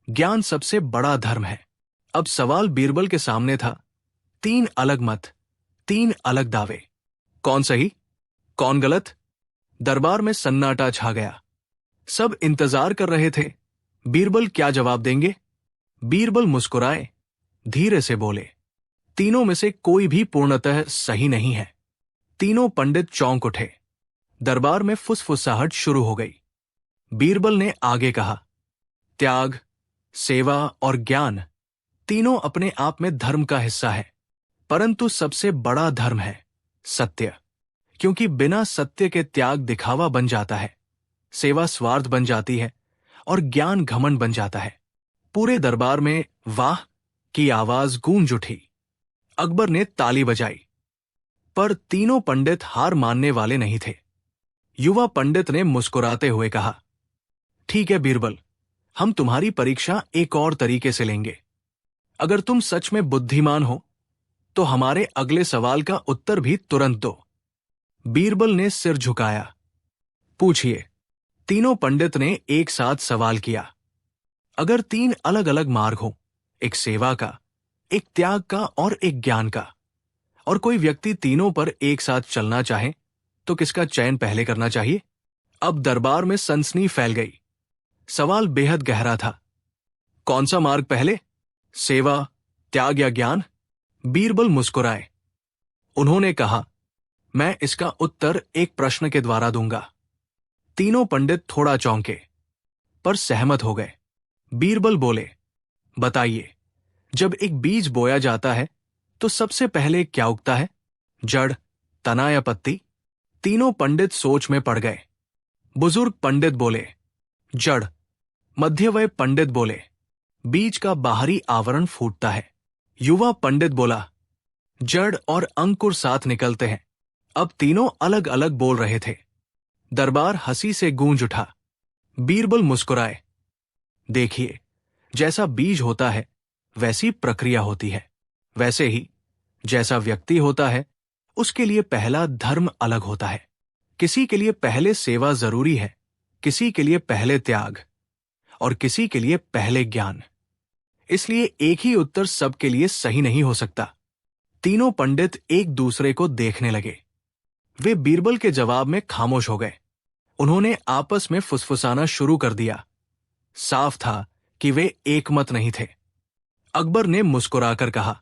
ज्ञान सबसे बड़ा धर्म है। अब सवाल बीरबल के सामने था। 3 अलग मत, 3 अलग दावे। कौन सही, कौन गलत? दरबार में सन्नाटा छा गया। सब इंतजार कर रहे थे बीरबल क्या जवाब देंगे। बीरबल मुस्कुराए, धीरे से बोले, तीनों में से कोई भी पूर्णतः सही नहीं है। तीनों पंडित चौंक उठे। दरबार में फुसफुसाहट शुरू हो गई। बीरबल ने आगे कहा, त्याग, सेवा और ज्ञान तीनों अपने आप में धर्म का हिस्सा है, परंतु सबसे बड़ा धर्म है सत्य, क्योंकि बिना सत्य के त्याग दिखावा बन जाता है, सेवा स्वार्थ बन जाती है और ज्ञान घमंड बन जाता है। पूरे दरबार में वाह की आवाज गूंज उठी। अकबर ने ताली बजाई, पर तीनों पंडित हार मानने वाले नहीं थे। युवा पंडित ने मुस्कुराते हुए कहा, ठीक है बीरबल, हम तुम्हारी परीक्षा एक और तरीके से लेंगे। अगर तुम सच में बुद्धिमान हो तो हमारे अगले सवाल का उत्तर भी तुरंत दो। बीरबल ने सिर झुकाया। पूछिए। तीनों पंडित ने एक साथ सवाल किया। अगर 3 अलग अलग मार्ग हो, एक सेवा का, एक त्याग का और एक ज्ञान का, और कोई व्यक्ति तीनों पर एक साथ चलना चाहे तो किसका चयन पहले करना चाहिए? अब दरबार में सनसनी फैल गई। सवाल बेहद गहरा था। कौन सा मार्ग पहले, सेवा, त्याग या ज्ञान? बीरबल मुस्कुराए। उन्होंने कहा, मैं इसका उत्तर एक प्रश्न के द्वारा दूंगा। तीनों पंडित थोड़ा चौंके, पर सहमत हो गए। बीरबल बोले, बताइए, जब एक बीज बोया जाता है तो सबसे पहले क्या उगता है, जड़, तना या पत्ती? तीनों पंडित सोच में पड़ गए। बुजुर्ग पंडित बोले, जड़। मध्यवय पंडित बोले, बीज का बाहरी आवरण फूटता है। युवा पंडित बोला, जड़ और अंकुर साथ निकलते हैं। अब तीनों अलग अलग बोल रहे थे। दरबार हंसी से गूंज उठा। बीरबल मुस्कुराए, देखिए, जैसा बीज होता है वैसी प्रक्रिया होती है। वैसे ही जैसा व्यक्ति होता है उसके लिए पहला धर्म अलग होता है। किसी के लिए पहले सेवा जरूरी है, किसी के लिए पहले त्याग और किसी के लिए पहले ज्ञान। इसलिए एक ही उत्तर सबके लिए सही नहीं हो सकता। तीनों पंडित एक दूसरे को देखने लगे। वे बीरबल के जवाब में खामोश हो गए। उन्होंने आपस में फुसफुसाना शुरू कर दिया। साफ था कि वे एकमत नहीं थे। अकबर ने मुस्कुराकर कहा,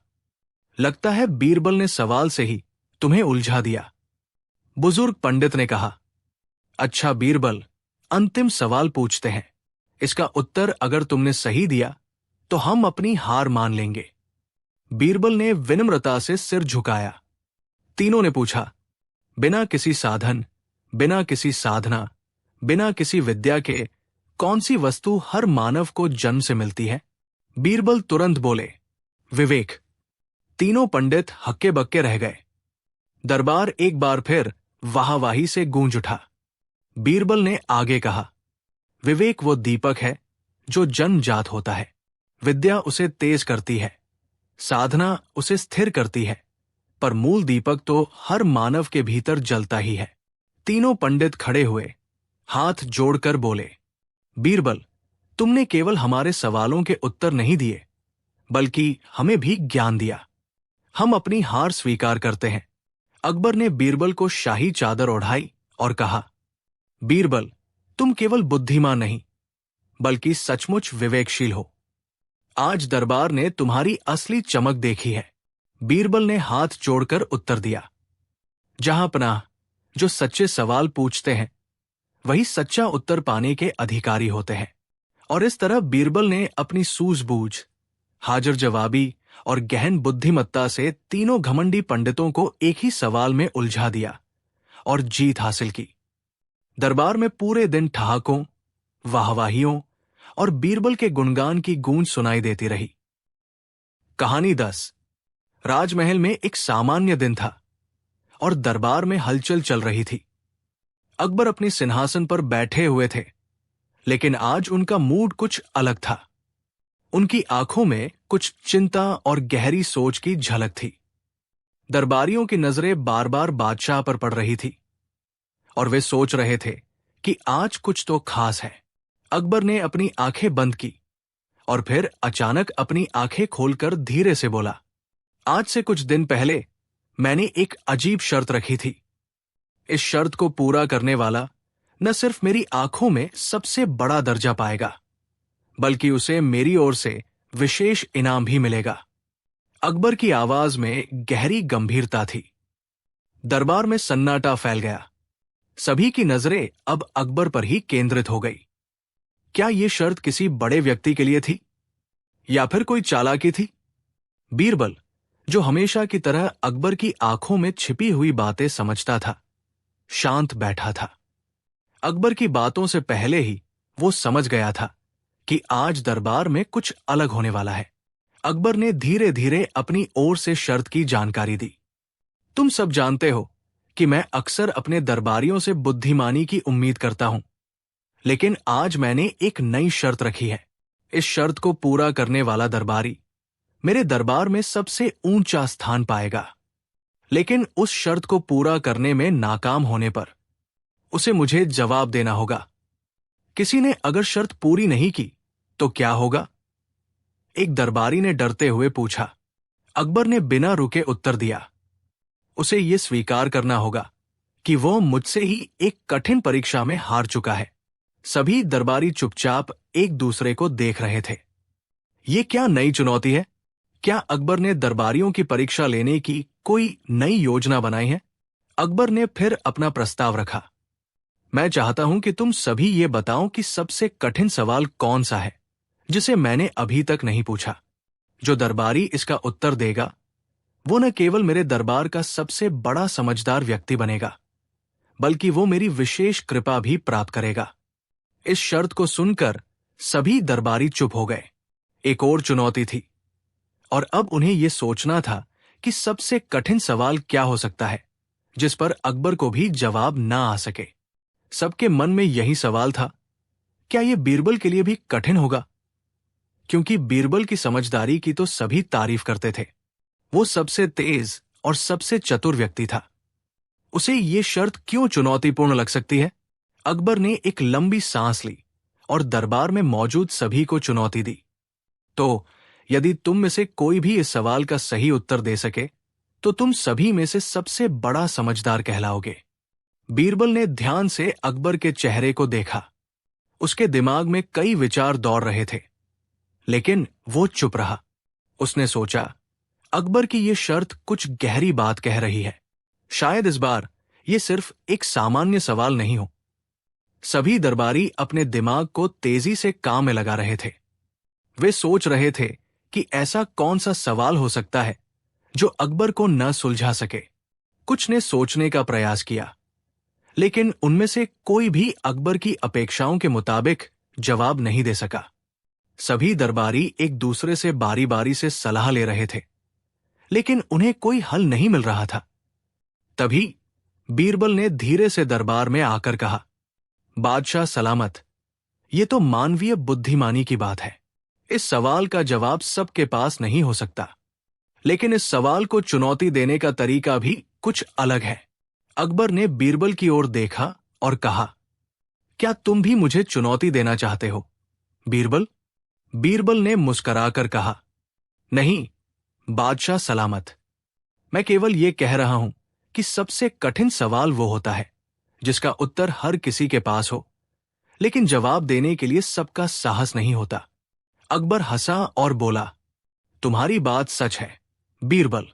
लगता है बीरबल ने सवाल से ही तुम्हें उलझा दिया। बुजुर्ग पंडित ने कहा, अच्छा बीरबल, अंतिम सवाल पूछते हैं। इसका उत्तर अगर तुमने सही दिया तो हम अपनी हार मान लेंगे। बीरबल ने विनम्रता से सिर झुकाया। तीनों ने पूछा, बिना किसी साधन, बिना किसी साधना, बिना किसी विद्या के कौन सी वस्तु हर मानव को जन्म से मिलती है? बीरबल तुरंत बोले, विवेक। तीनों पंडित हक्के बक्के रह गए। दरबार एक बार फिर वाहवाही से गूंज उठा। बीरबल ने आगे कहा, विवेक वो दीपक है जो जन्मजात होता है। विद्या उसे तेज करती है, साधना उसे स्थिर करती है, पर मूल दीपक तो हर मानव के भीतर जलता ही है। तीनों पंडित खड़े हुए, हाथ जोड़कर बोले, बीरबल, तुमने केवल हमारे सवालों के उत्तर नहीं दिए, बल्कि हमें भी ज्ञान दिया। हम अपनी हार स्वीकार करते हैं। अकबर ने बीरबल को शाही चादर ओढ़ाई और कहा, बीरबल, तुम केवल बुद्धिमान नहीं, बल्कि सचमुच विवेकशील हो। आज दरबार ने तुम्हारी असली चमक देखी है। बीरबल ने हाथ जोड़कर उत्तर दिया, जहां पनाह, जो सच्चे सवाल पूछते हैं वही सच्चा उत्तर पाने के अधिकारी होते हैं। और इस तरह बीरबल ने अपनी सूझबूझ, हाजिर जवाबी और गहन बुद्धिमत्ता से तीनों घमंडी पंडितों को एक ही सवाल में उलझा दिया और जीत हासिल की। दरबार में पूरे दिन ठहाकों, वाहवाहियों और बीरबल के गुणगान की गूंज सुनाई देती रही। कहानी 10। राजमहल में एक सामान्य दिन था और दरबार में हलचल चल रही थी। अकबर अपने सिंहासन पर बैठे हुए थे, लेकिन आज उनका मूड कुछ अलग था। उनकी आंखों में कुछ चिंता और गहरी सोच की झलक थी। दरबारियों की नजरें बार बार बादशाह पर पड़ रही थी और वे सोच रहे थे कि आज कुछ तो खास है। अकबर ने अपनी आंखें बंद की और फिर अचानक अपनी आंखें खोलकर धीरे से बोला, आज से कुछ दिन पहले मैंने एक अजीब शर्त रखी थी। इस शर्त को पूरा करने वाला न सिर्फ मेरी आंखों में सबसे बड़ा दर्जा पाएगा, बल्कि उसे मेरी ओर से विशेष इनाम भी मिलेगा। अकबर की आवाज में गहरी गंभीरता थी। दरबार में सन्नाटा फैल गया। सभी की नजरें अब अकबर पर ही केंद्रित हो गई। क्या यह शर्त किसी बड़े व्यक्ति के लिए थी या फिर कोई चालाकी थी? बीरबल, जो हमेशा की तरह अकबर की आंखों में छिपी हुई बातें समझता था, शांत बैठा था। अकबर की बातों से पहले ही वो समझ गया था कि आज दरबार में कुछ अलग होने वाला है। अकबर ने धीरे धीरे अपनी ओर से शर्त की जानकारी दी। तुम सब जानते हो कि मैं अक्सर अपने दरबारियों से बुद्धिमानी की उम्मीद करता हूं, लेकिन आज मैंने एक नई शर्त रखी है। इस शर्त को पूरा करने वाला दरबारी मेरे दरबार में सबसे ऊंचा स्थान पाएगा, लेकिन उस शर्त को पूरा करने में नाकाम होने पर उसे मुझे जवाब देना होगा। किसी ने अगर शर्त पूरी नहीं की तो क्या होगा? एक दरबारी ने डरते हुए पूछा। अकबर ने बिना रुके उत्तर दिया, उसे यह स्वीकार करना होगा कि वो मुझसे ही एक कठिन परीक्षा में हार चुका है। सभी दरबारी चुपचाप एक दूसरे को देख रहे थे। ये क्या नई चुनौती है? क्या अकबर ने दरबारियों की परीक्षा लेने की कोई नई योजना बनाई है? अकबर ने फिर अपना प्रस्ताव रखा। मैं चाहता हूं कि तुम सभी ये बताओ कि सबसे कठिन सवाल कौन सा है जिसे मैंने अभी तक नहीं पूछा। जो दरबारी इसका उत्तर देगा वो न केवल मेरे दरबार का सबसे बड़ा समझदार व्यक्ति बनेगा, बल्कि वो मेरी विशेष कृपा भी प्राप्त करेगा। इस शर्त को सुनकर सभी दरबारी चुप हो गए। एक और चुनौती थी और अब उन्हें यह सोचना था कि सबसे कठिन सवाल क्या हो सकता है जिस पर अकबर को भी जवाब ना आ सके। सबके मन में यही सवाल था, क्या यह बीरबल के लिए भी कठिन होगा? क्योंकि बीरबल की समझदारी की तो सभी तारीफ करते थे। वो सबसे तेज और सबसे चतुर व्यक्ति था। उसे ये शर्त क्यों चुनौतीपूर्ण लग सकती है? अकबर ने एक लंबी सांस ली और दरबार में मौजूद सभी को चुनौती दी। तो यदि तुम में से कोई भी इस सवाल का सही उत्तर दे सके तो तुम सभी में से सबसे बड़ा समझदार कहलाओगे। बीरबल ने ध्यान से अकबर के चेहरे को देखा। उसके दिमाग में कई विचार दौड़ रहे थे, लेकिन वो चुप रहा। उसने सोचा, अकबर की ये शर्त कुछ गहरी बात कह रही है। शायद इस बार ये सिर्फ एक सामान्य सवाल नहीं हो। सभी दरबारी अपने दिमाग को तेजी से काम में लगा रहे थे। वे सोच रहे थे कि ऐसा कौन सा सवाल हो सकता है जो अकबर को न सुलझा सके। कुछ ने सोचने का प्रयास किया, लेकिन उनमें से कोई भी अकबर की अपेक्षाओं के मुताबिक जवाब नहीं दे सका। सभी दरबारी एक दूसरे से बारी बारी से सलाह ले रहे थे, लेकिन उन्हें कोई हल नहीं मिल रहा था। तभी बीरबल ने धीरे से दरबार में आकर कहा, बादशाह सलामत, ये तो मानवीय बुद्धिमानी की बात है। इस सवाल का जवाब सबके पास नहीं हो सकता, लेकिन इस सवाल को चुनौती देने का तरीका भी कुछ अलग है। अकबर ने बीरबल की ओर देखा और कहा, क्या तुम भी मुझे चुनौती देना चाहते हो बीरबल? बीरबल ने मुस्कुराकर कहा, नहीं बादशाह सलामत, मैं केवल ये कह रहा हूं कि सबसे कठिन सवाल वो होता है जिसका उत्तर हर किसी के पास हो, लेकिन जवाब देने के लिए सबका साहस नहीं होता। अकबर हंसा और बोला, तुम्हारी बात सच है बीरबल,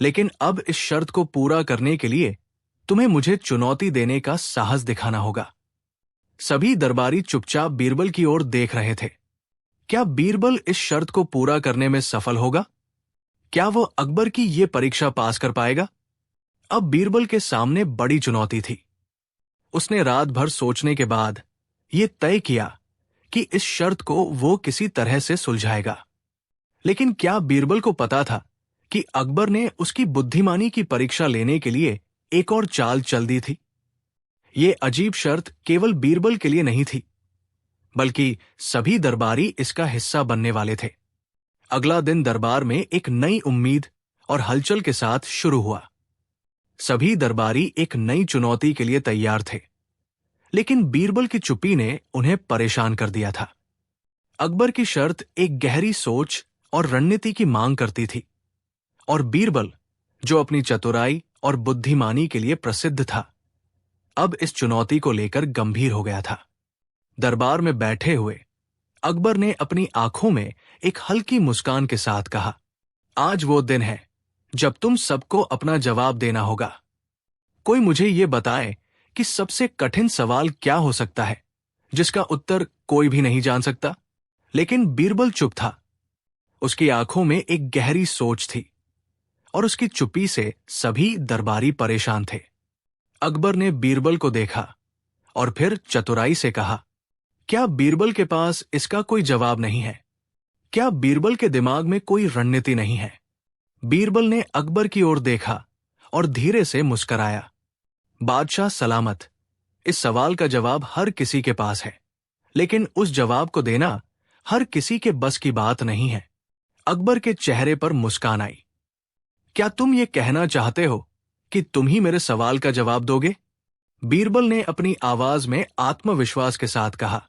लेकिन अब इस शर्त को पूरा करने के लिए तुम्हें मुझे चुनौती देने का साहस दिखाना होगा। सभी दरबारी चुपचाप बीरबल की ओर देख रहे थे। क्या बीरबल इस शर्त को पूरा करने में सफल होगा? क्या वो अकबर की ये परीक्षा पास कर पाएगा? अब बीरबल के सामने बड़ी चुनौती थी। उसने रात भर सोचने के बाद ये तय किया कि इस शर्त को वो किसी तरह से सुलझाएगा। लेकिन क्या बीरबल को पता था कि अकबर ने उसकी बुद्धिमानी की परीक्षा लेने के लिए एक और चाल चल दी थी? ये अजीब शर्त केवल बीरबल के लिए नहीं थी, बल्कि सभी दरबारी इसका हिस्सा बनने वाले थे। अगला दिन दरबार में एक नई उम्मीद और हलचल के साथ शुरू हुआ। सभी दरबारी एक नई चुनौती के लिए तैयार थे, लेकिन बीरबल की चुप्पी ने उन्हें परेशान कर दिया था। अकबर की शर्त एक गहरी सोच और रणनीति की मांग करती थी, और बीरबल, जो अपनी चतुराई और बुद्धिमानी के लिए प्रसिद्ध था, अब इस चुनौती को लेकर गंभीर हो गया था। दरबार में बैठे हुए अकबर ने अपनी आंखों में एक हल्की मुस्कान के साथ कहा, आज वो दिन है जब तुम सबको अपना जवाब देना होगा। कोई मुझे ये बताए कि सबसे कठिन सवाल क्या हो सकता है जिसका उत्तर कोई भी नहीं जान सकता। लेकिन बीरबल चुप था। उसकी आंखों में एक गहरी सोच थी, और उसकी चुप्पी से सभी दरबारी परेशान थे। अकबर ने बीरबल को देखा और फिर चतुराई से कहा, क्या बीरबल के पास इसका कोई जवाब नहीं है? क्या बीरबल के दिमाग में कोई रणनीति नहीं है? बीरबल ने अकबर की ओर देखा और धीरे से मुस्कराया। बादशाह सलामत, इस सवाल का जवाब हर किसी के पास है, लेकिन उस जवाब को देना हर किसी के बस की बात नहीं है। अकबर के चेहरे पर मुस्कान आई। क्या तुम ये कहना चाहते हो कि तुम ही मेरे सवाल का जवाब दोगे? बीरबल ने अपनी आवाज में आत्मविश्वास के साथ कहा,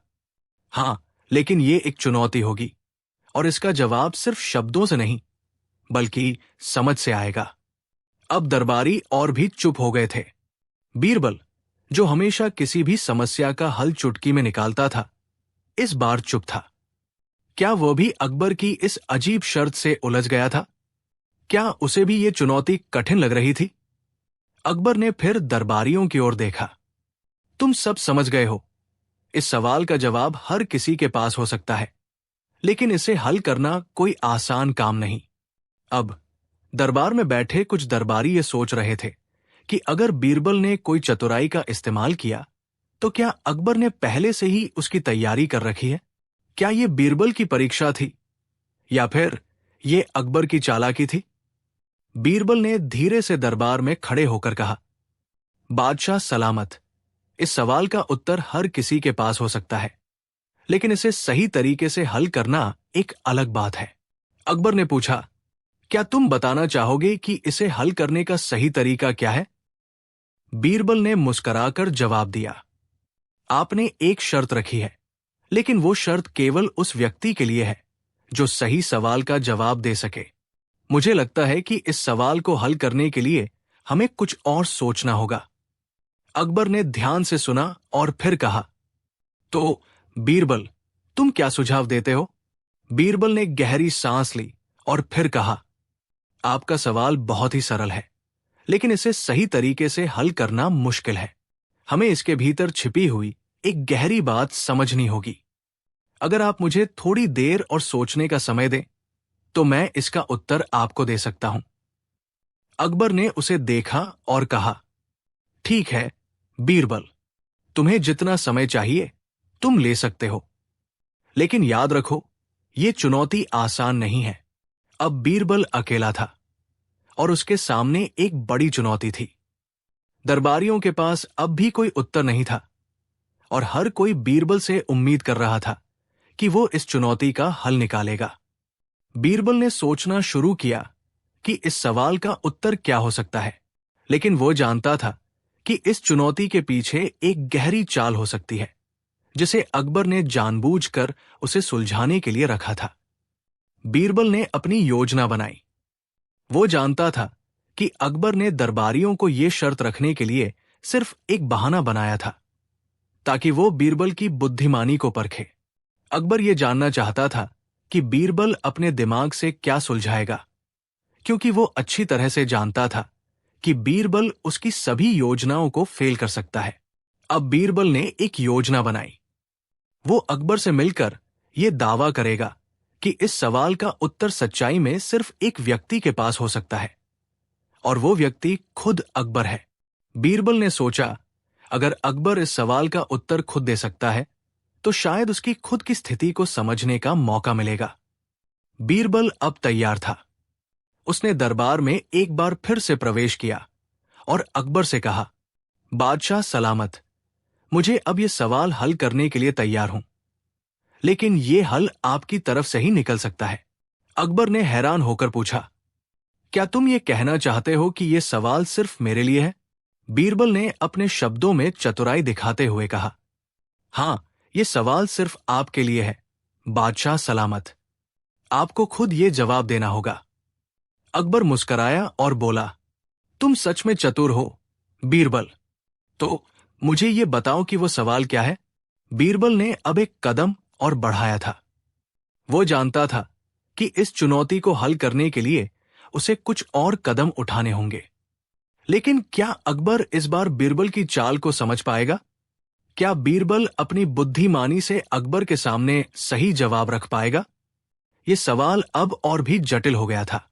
हां, लेकिन ये एक चुनौती होगी, और इसका जवाब सिर्फ शब्दों से नहीं बल्कि समझ से आएगा। अब दरबारी और भी चुप हो गए थे। बीरबल, जो हमेशा किसी भी समस्या का हल चुटकी में निकालता था, इस बार चुप था। क्या वह भी अकबर की इस अजीब शर्त से उलझ गया था? क्या उसे भी ये चुनौती कठिन लग रही थी? अकबर ने फिर दरबारियों की ओर देखा। तुम सब समझ गए हो, इस सवाल का जवाब हर किसी के पास हो सकता है, लेकिन इसे हल करना कोई आसान काम नहीं। अब दरबार में बैठे कुछ दरबारी ये सोच रहे थे कि अगर बीरबल ने कोई चतुराई का इस्तेमाल किया, तो क्या अकबर ने पहले से ही उसकी तैयारी कर रखी है? क्या ये बीरबल की परीक्षा थी, या फिर ये अकबर की चालाकी थी? बीरबल ने धीरे से दरबार में खड़े होकर कहा, बादशाह सलामत, इस सवाल का उत्तर हर किसी के पास हो सकता है, लेकिन इसे सही तरीके से हल करना एक अलग बात है। अकबर ने पूछा, क्या तुम बताना चाहोगे कि इसे हल करने का सही तरीका क्या है? बीरबल ने मुस्कुराकर जवाब दिया, आपने एक शर्त रखी है, लेकिन वो शर्त केवल उस व्यक्ति के लिए है जो सही सवाल का जवाब दे सके। मुझे लगता है कि इस सवाल को हल करने के लिए हमें कुछ और सोचना होगा। अकबर ने ध्यान से सुना और फिर कहा, तो बीरबल, तुम क्या सुझाव देते हो? बीरबल ने गहरी सांस ली और फिर कहा, आपका सवाल बहुत ही सरल है, लेकिन इसे सही तरीके से हल करना मुश्किल है। हमें इसके भीतर छिपी हुई एक गहरी बात समझनी होगी। अगर आप मुझे थोड़ी देर और सोचने का समय दें, तो मैं इसका उत्तर आपको दे सकता हूं। अकबर ने उसे देखा और कहा, ठीक है बीरबल, तुम्हें जितना समय चाहिए तुम ले सकते हो, लेकिन याद रखो, ये चुनौती आसान नहीं है। अब बीरबल अकेला था और उसके सामने एक बड़ी चुनौती थी। दरबारियों के पास अब भी कोई उत्तर नहीं था, और हर कोई बीरबल से उम्मीद कर रहा था कि वो इस चुनौती का हल निकालेगा। बीरबल ने सोचना शुरू किया कि इस सवाल का उत्तर क्या हो सकता है, लेकिन वो जानता था कि इस चुनौती के पीछे एक गहरी चाल हो सकती है, जिसे अकबर ने जानबूझकर उसे सुलझाने के लिए रखा था। बीरबल ने अपनी योजना बनाई। वो जानता था कि अकबर ने दरबारियों को ये शर्त रखने के लिए सिर्फ एक बहाना बनाया था, ताकि वो बीरबल की बुद्धिमानी को परखे। अकबर ये जानना चाहता था कि बीरबल अपने दिमाग से क्या सुलझाएगा, क्योंकि वो अच्छी तरह से जानता था कि बीरबल उसकी सभी योजनाओं को फेल कर सकता है। अब बीरबल ने एक योजना बनाई। वो अकबर से मिलकर ये दावा करेगा कि इस सवाल का उत्तर सच्चाई में सिर्फ एक व्यक्ति के पास हो सकता है, और वो व्यक्ति खुद अकबर है। बीरबल ने सोचा, अगर अकबर इस सवाल का उत्तर खुद दे सकता है, तो शायद उसकी खुद की स्थिति को समझने का मौका मिलेगा। बीरबल अब तैयार था। उसने दरबार में एक बार फिर से प्रवेश किया और अकबर से कहा, बादशाह सलामत, मुझे अब यह सवाल हल करने के लिए तैयार हूं, लेकिन यह हल आपकी तरफ से ही निकल सकता है। अकबर ने हैरान होकर पूछा, क्या तुम ये कहना चाहते हो कि ये सवाल सिर्फ मेरे लिए है? बीरबल ने अपने शब्दों में चतुराई दिखाते हुए कहा। हाँ, ये सवाल सिर्फ आपके लिए है, बादशाह सलामत। आपको खुद ये जवाब देना होगा। अकबर मुस्कराया और बोला, तुम सच में चतुर हो, बीरबल। तो मुझे ये बताओ कि वो सवाल क्या है? बीरबल ने अब एक कदम और बढ़ाया था। वो जानता था कि इस चुनौती को हल करने के लिए उसे कुछ और कदम उठाने होंगे। लेकिन क्या अकबर इस बार बीरबल की चाल को समझ पाएगा? क्या बीरबल अपनी बुद्धिमानी से अकबर के सामने सही जवाब रख पाएगा? ये सवाल अब और भी जटिल हो गया था।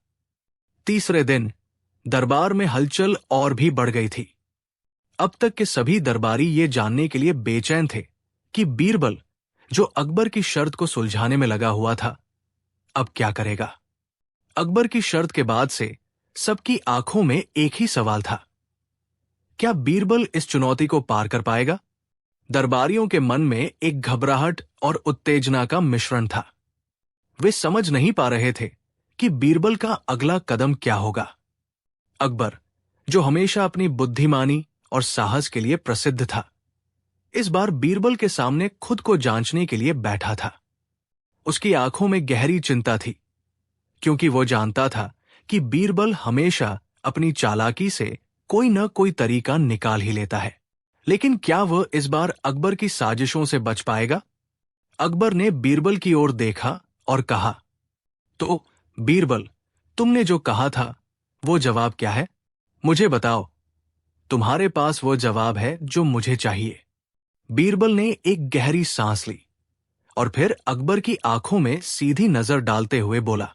तीसरे दिन दरबार में हलचल और भी बढ़ गई थी। अब तक के सभी दरबारी ये जानने के लिए बेचैन थे कि बीरबल, जो अकबर की शर्त को सुलझाने में लगा हुआ था, अब क्या करेगा। अकबर की शर्त के बाद से सबकी आंखों में एक ही सवाल था, क्या बीरबल इस चुनौती को पार कर पाएगा? दरबारियों के मन में एक घबराहट और उत्तेजना का मिश्रण था। वे समझ नहीं पा रहे थे कि बीरबल का अगला कदम क्या होगा। अकबर, जो हमेशा अपनी बुद्धिमानी और साहस के लिए प्रसिद्ध था, इस बार बीरबल के सामने खुद को जांचने के लिए बैठा था। उसकी आंखों में गहरी चिंता थी, क्योंकि वो जानता था कि बीरबल हमेशा अपनी चालाकी से कोई न कोई तरीका निकाल ही लेता है। लेकिन क्या वह इस बार अकबर की साजिशों से बच पाएगा? अकबर ने बीरबल की ओर देखा और कहा, तो बीरबल, तुमने जो कहा था वो जवाब क्या है? मुझे बताओ। तुम्हारे पास वो जवाब है जो मुझे चाहिए। बीरबल ने एक गहरी सांस ली और फिर अकबर की आंखों में सीधी नजर डालते हुए बोला,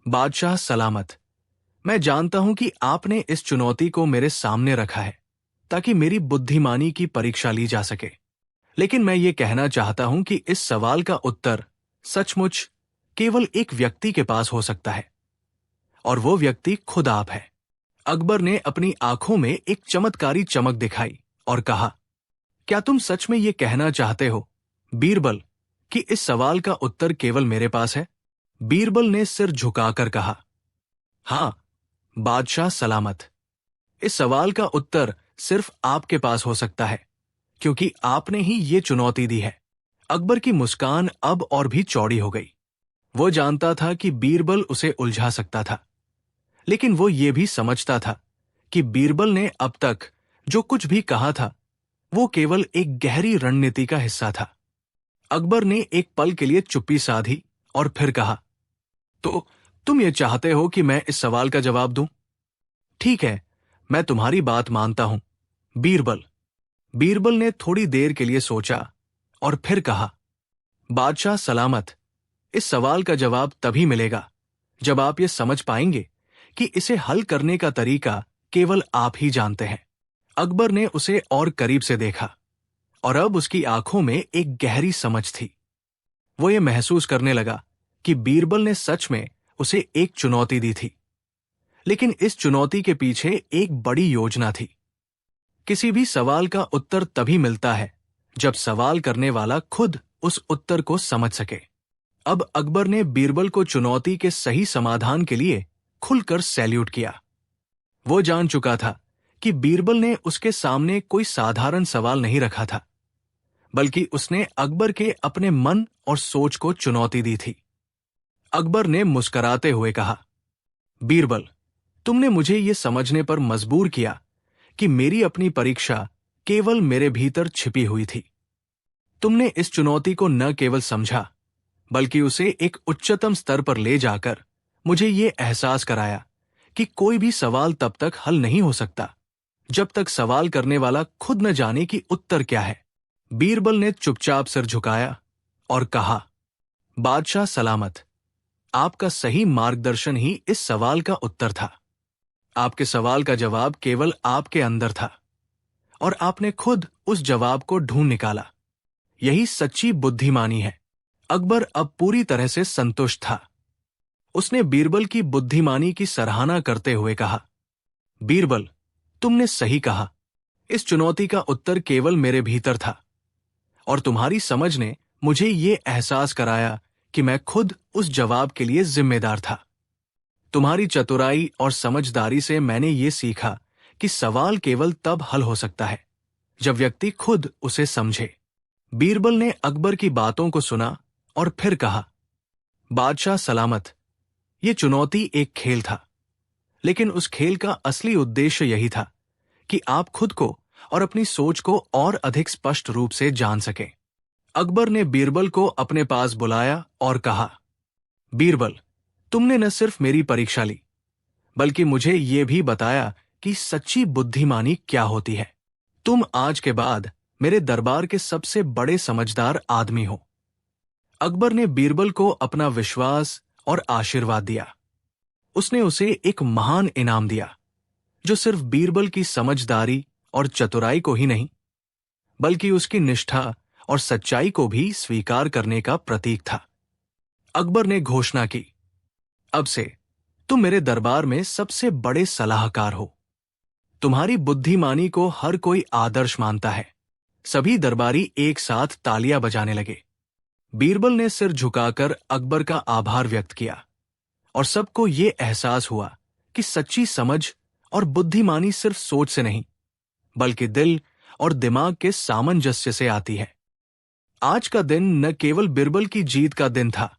बादशाह सलामत, मैं जानता हूं कि आपने इस चुनौती को मेरे सामने रखा है ताकि मेरी बुद्धिमानी की परीक्षा ली जा सके। लेकिन मैं ये कहना चाहता हूं कि इस सवाल का उत्तर सचमुच केवल एक व्यक्ति के पास हो सकता है, और वो व्यक्ति खुद आप है। अकबर ने अपनी आंखों में एक चमत्कारी चमक दिखाई और कहा, क्या तुम सच में ये कहना चाहते हो, बीरबल, कि इस सवाल का उत्तर केवल मेरे पास है? बीरबल ने सिर झुकाकर कहा, हां, बादशाह सलामत। इस सवाल का उत्तर सिर्फ आपके पास हो सकता है, क्योंकि आपने ही ये चुनौती दी है। अकबर की मुस्कान अब और भी चौड़ी हो गई। वो जानता था कि बीरबल उसे उलझा सकता था, लेकिन वो ये भी समझता था कि बीरबल ने अब तक जो कुछ भी कहा था वो केवल एक गहरी रणनीति का हिस्सा था। अकबर ने एक पल के लिए चुप्पी साधी और फिर कहा, तो तुम ये चाहते हो कि मैं इस सवाल का जवाब दूं? ठीक है, मैं तुम्हारी बात मानता हूं, बीरबल। बीरबल ने थोड़ी देर के लिए सोचा और फिर कहा, बादशाह सलामत, इस सवाल का जवाब तभी मिलेगा जब आप ये समझ पाएंगे कि इसे हल करने का तरीका केवल आप ही जानते हैं। अकबर ने उसे और करीब से देखा और अब उसकी आंखों में एक गहरी समझ थी। वो ये महसूस करने लगा कि बीरबल ने सच में उसे एक चुनौती दी थी, लेकिन इस चुनौती के पीछे एक बड़ी योजना थी। किसी भी सवाल का उत्तर तभी मिलता है जब सवाल करने वाला खुद उस उत्तर को समझ सके। अब अकबर ने बीरबल को चुनौती के सही समाधान के लिए खुलकर सैल्यूट किया। वो जान चुका था कि बीरबल ने उसके सामने कोई साधारण सवाल नहीं रखा था, बल्कि उसने अकबर के अपने मन और सोच को चुनौती दी थी। अकबर ने मुस्कुराते हुए कहा, बीरबल, तुमने मुझे ये समझने पर मजबूर किया कि मेरी अपनी परीक्षा केवल मेरे भीतर छिपी हुई थी। तुमने इस चुनौती को न केवल समझा, बल्कि उसे एक उच्चतम स्तर पर ले जाकर मुझे ये एहसास कराया कि कोई भी सवाल तब तक हल नहीं हो सकता जब तक सवाल करने वाला खुद न जाने कि उत्तर क्या है। बीरबल ने चुपचाप सिर झुकाया और कहा, बादशाह सलामत, आपका सही मार्गदर्शन ही इस सवाल का उत्तर था। आपके सवाल का जवाब केवल आपके अंदर था और आपने खुद उस जवाब को ढूंढ निकाला। यही सच्ची बुद्धिमानी है। अकबर अब पूरी तरह से संतुष्ट था। उसने बीरबल की बुद्धिमानी की सराहना करते हुए कहा, बीरबल, तुमने सही कहा। इस चुनौती का उत्तर केवल मेरे भीतर था और तुम्हारी समझ ने मुझे ये एहसास कराया कि मैं खुद उस जवाब के लिए जिम्मेदार था। तुम्हारी चतुराई और समझदारी से मैंने ये सीखा कि सवाल केवल तब हल हो सकता है जब व्यक्ति खुद उसे समझे। बीरबल ने अकबर की बातों को सुना और फिर कहा, बादशाह सलामत, ये चुनौती एक खेल था, लेकिन उस खेल का असली उद्देश्य यही था कि आप खुद को और अपनी सोच को और अधिक स्पष्ट रूप से जान सकें। अकबर ने बीरबल को अपने पास बुलाया और कहा, बीरबल, तुमने न सिर्फ मेरी परीक्षा ली, बल्कि मुझे ये भी बताया कि सच्ची बुद्धिमानी क्या होती है। तुम आज के बाद मेरे दरबार के सबसे बड़े समझदार आदमी हो। अकबर ने बीरबल को अपना विश्वास और आशीर्वाद दिया। उसने उसे एक महान इनाम दिया, जो सिर्फ बीरबल की समझदारी और चतुराई को ही नहीं, बल्कि उसकी निष्ठा और सच्चाई को भी स्वीकार करने का प्रतीक था। अकबर ने घोषणा की, अब से तुम मेरे दरबार में सबसे बड़े सलाहकार हो। तुम्हारी बुद्धिमानी को हर कोई आदर्श मानता है। सभी दरबारी एक साथ तालियां बजाने लगे। बीरबल ने सिर झुकाकर अकबर का आभार व्यक्त किया और सबको ये एहसास हुआ कि सच्ची समझ और बुद्धिमानी सिर्फ सोच से नहीं, बल्कि दिल और दिमाग के सामंजस्य से आती है। आज का दिन न केवल बीरबल की जीत का दिन था,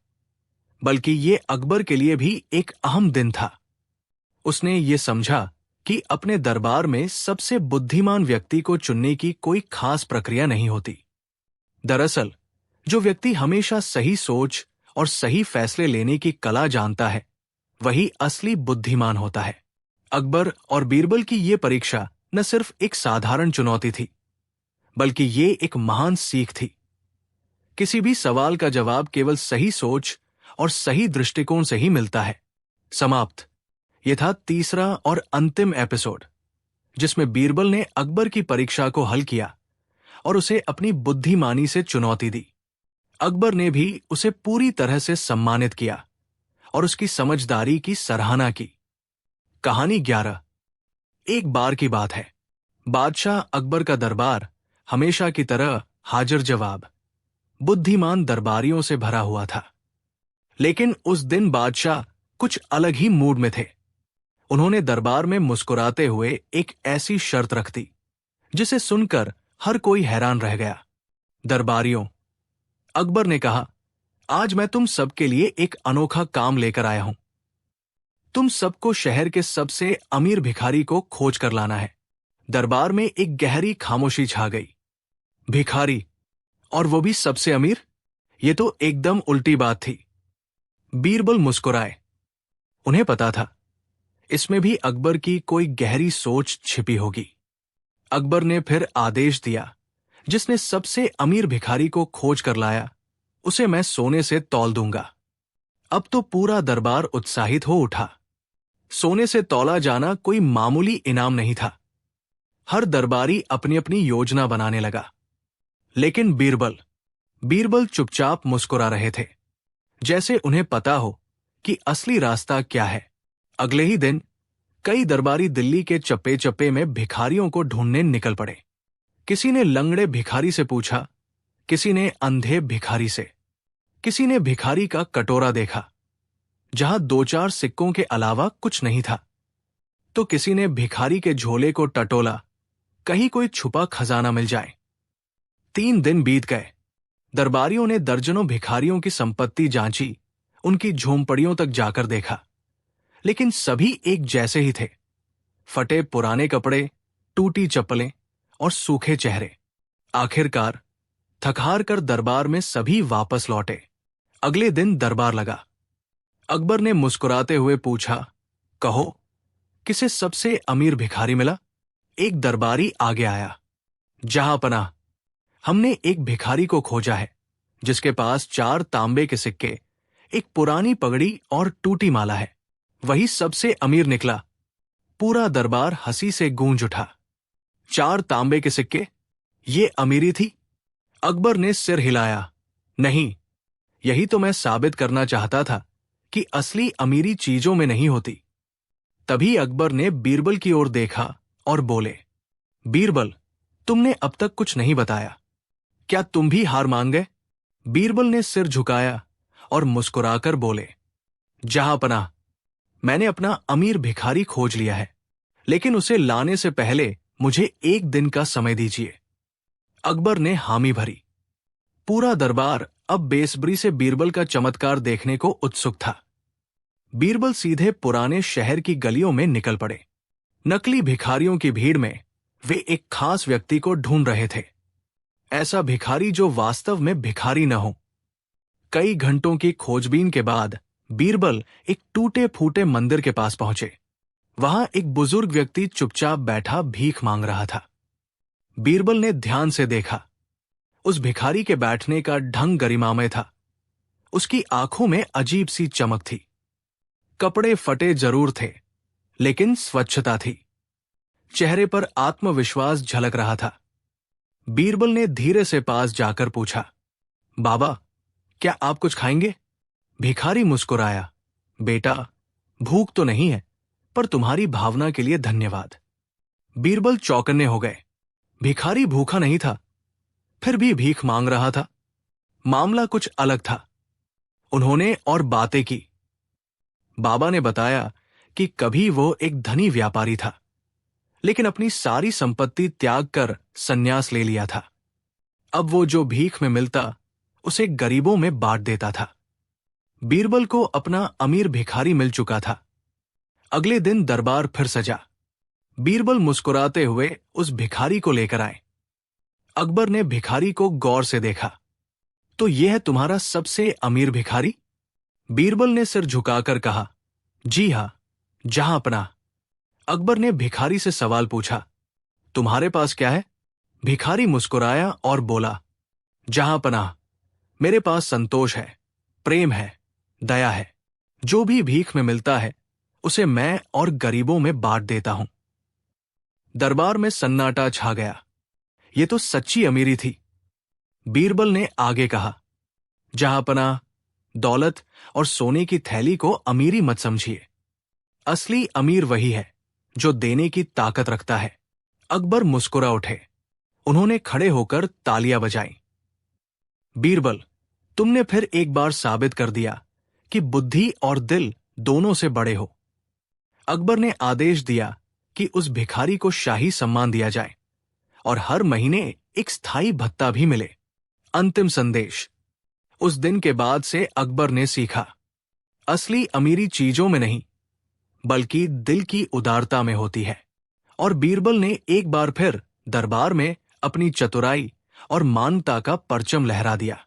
बल्कि ये अकबर के लिए भी एक अहम दिन था। उसने ये समझा कि अपने दरबार में सबसे बुद्धिमान व्यक्ति को चुनने की कोई खास प्रक्रिया नहीं होती। दरअसल जो व्यक्ति हमेशा सही सोच और सही फैसले लेने की कला जानता है, वही असली बुद्धिमान होता है। अकबर और बीरबल की ये परीक्षा न सिर्फ एक साधारण चुनौती थी, बल्कि ये एक महान सीख थी। किसी भी सवाल का जवाब केवल सही सोच और सही दृष्टिकोण से ही मिलता है। समाप्त। यह था तीसरा और अंतिम एपिसोड, जिसमें बीरबल ने अकबर की परीक्षा को हल किया और उसे अपनी बुद्धिमानी से चुनौती दी। अकबर ने भी उसे पूरी तरह से सम्मानित किया और उसकी समझदारी की सराहना की। कहानी 11। एक बार की बात है, बादशाह अकबर का दरबार हमेशा की तरह हाजिर जवाब, बुद्धिमान दरबारियों से भरा हुआ था। लेकिन उस दिन बादशाह कुछ अलग ही मूड में थे। उन्होंने दरबार में मुस्कुराते हुए एक ऐसी शर्त रख दी जिसे सुनकर हर कोई हैरान रह गया। दरबारियों, अकबर ने कहा, आज मैं तुम सबके लिए एक अनोखा काम लेकर आया हूं। तुम सबको शहर के सबसे अमीर भिखारी को खोज कर लाना है। दरबार में एक गहरी खामोशी छा गई। भिखारी, और वो भी सबसे अमीर? ये तो एकदम उल्टी बात थी। बीरबल मुस्कुराए। उन्हें पता था इसमें भी अकबर की कोई गहरी सोच छिपी होगी। अकबर ने फिर आदेश दिया, जिसने सबसे अमीर भिखारी को खोज कर लाया, उसे मैं सोने से तौल दूंगा। अब तो पूरा दरबार उत्साहित हो उठा। सोने से तौला जाना कोई मामूली इनाम नहीं था। हर दरबारी अपनी अपनी योजना बनाने लगा। लेकिन बीरबल चुपचाप मुस्कुरा रहे थे, जैसे उन्हें पता हो कि असली रास्ता क्या है। अगले ही दिन कई दरबारी दिल्ली के चप्पे चप्पे में भिखारियों को ढूंढने निकल पड़े। किसी ने लंगड़े भिखारी से पूछा, किसी ने अंधे भिखारी से, किसी ने भिखारी का कटोरा देखा जहां 2-4 सिक्कों के अलावा कुछ नहीं था, तो किसी ने भिखारी के झोले को टटोला, कहीं कोई छुपा खजाना मिल जाए। 3 दिन बीत गए। दरबारियों ने दर्जनों भिखारियों की संपत्ति जांची, उनकी झोंपड़ियों तक जाकर देखा, लेकिन सभी एक जैसे ही थे। फटे पुराने कपड़े, टूटी चप्पलें और सूखे चेहरे। आखिरकार थक-हार कर दरबार में सभी वापस लौटे। अगले दिन दरबार लगा। अकबर ने मुस्कुराते हुए पूछा, कहो, किसे सबसे अमीर भिखारी मिला? एक दरबारी आगे आया। जहांपनाह, हमने एक भिखारी को खोजा है जिसके पास 4 तांबे के सिक्के, एक पुरानी पगड़ी और टूटी माला है। वही सबसे अमीर निकला। पूरा दरबार हंसी से गूंज उठा। 4 तांबे के सिक्के, ये अमीरी थी? अकबर ने सिर हिलाया। नहीं, यही तो मैं साबित करना चाहता था कि असली अमीरी चीजों में नहीं होती। तभी अकबर ने बीरबल की ओर देखा और बोले, बीरबल, तुमने अब तक कुछ नहीं बताया। क्या तुम भी हार मान गए? बीरबल ने सिर झुकाया और मुस्कुराकर बोले, जहांपनाह, मैंने अपना अमीर भिखारी खोज लिया है, लेकिन उसे लाने से पहले मुझे 1 दिन का समय दीजिए। अकबर ने हामी भरी। पूरा दरबार अब बेसब्री से बीरबल का चमत्कार देखने को उत्सुक था। बीरबल सीधे पुराने शहर की गलियों में निकल पड़े। नकली भिखारियों की भीड़ में वे एक खास व्यक्ति को ढूंढ रहे थे, ऐसा भिखारी जो वास्तव में भिखारी न हो। कई घंटों की खोजबीन के बाद बीरबल एक टूटे फूटे मंदिर के पास पहुंचे। वहां एक बुजुर्ग व्यक्ति चुपचाप बैठा भीख मांग रहा था। बीरबल ने ध्यान से देखा। उस भिखारी के बैठने का ढंग गरिमामय था। उसकी आंखों में अजीब सी चमक थी। कपड़े फटे जरूर थे, लेकिन स्वच्छता थी। चेहरे पर आत्मविश्वास झलक रहा था। बीरबल ने धीरे से पास जाकर पूछा, बाबा, क्या आप कुछ खाएंगे? भिखारी मुस्कुराया, बेटा, भूख तो नहीं है, पर तुम्हारी भावना के लिए धन्यवाद। बीरबल चौकन्ने हो गए। भिखारी भूखा नहीं था, फिर भी भीख मांग रहा था। मामला कुछ अलग था। उन्होंने और बातें की। बाबा ने बताया कि कभी वो एक धनी व्यापारी था, लेकिन अपनी सारी संपत्ति त्याग कर संन्यास ले लिया था। अब वो जो भीख में मिलता उसे गरीबों में बांट देता था। बीरबल को अपना अमीर भिखारी मिल चुका था। अगले दिन दरबार फिर सजा। बीरबल मुस्कुराते हुए उस भिखारी को लेकर आए। अकबर ने भिखारी को गौर से देखा। तो यह है तुम्हारा सबसे अमीर भिखारी? बीरबल ने सिर झुकाकर कहा, जी हां, जहांपनाह। अकबर ने भिखारी से सवाल पूछा, तुम्हारे पास क्या है? भिखारी मुस्कुराया और बोला, जहांपनाह, मेरे पास संतोष है, प्रेम है, दया है। जो भी भीख में मिलता है उसे मैं और गरीबों में बांट देता हूं। दरबार में सन्नाटा छा गया। ये तो सच्ची अमीरी थी। बीरबल ने आगे कहा, जहांपनाह, दौलत और सोने की थैली को अमीरी मत समझिए। असली अमीर वही है जो देने की ताकत रखता है। अकबर मुस्कुरा उठे। उन्होंने खड़े होकर तालियां बजाईं। बीरबल, तुमने फिर एक बार साबित कर दिया कि बुद्धि और दिल दोनों से बड़े हो। अकबर ने आदेश दिया कि उस भिखारी को शाही सम्मान दिया जाए और हर महीने एक स्थायी भत्ता भी मिले। अंतिम संदेश। उस दिन के बाद से अकबर ने सीखा, असली अमीरी चीजों में नहीं, बल्कि दिल की उदारता में होती है। और बीरबल ने एक बार फिर दरबार में अपनी चतुराई और मानवता का परचम लहरा दिया।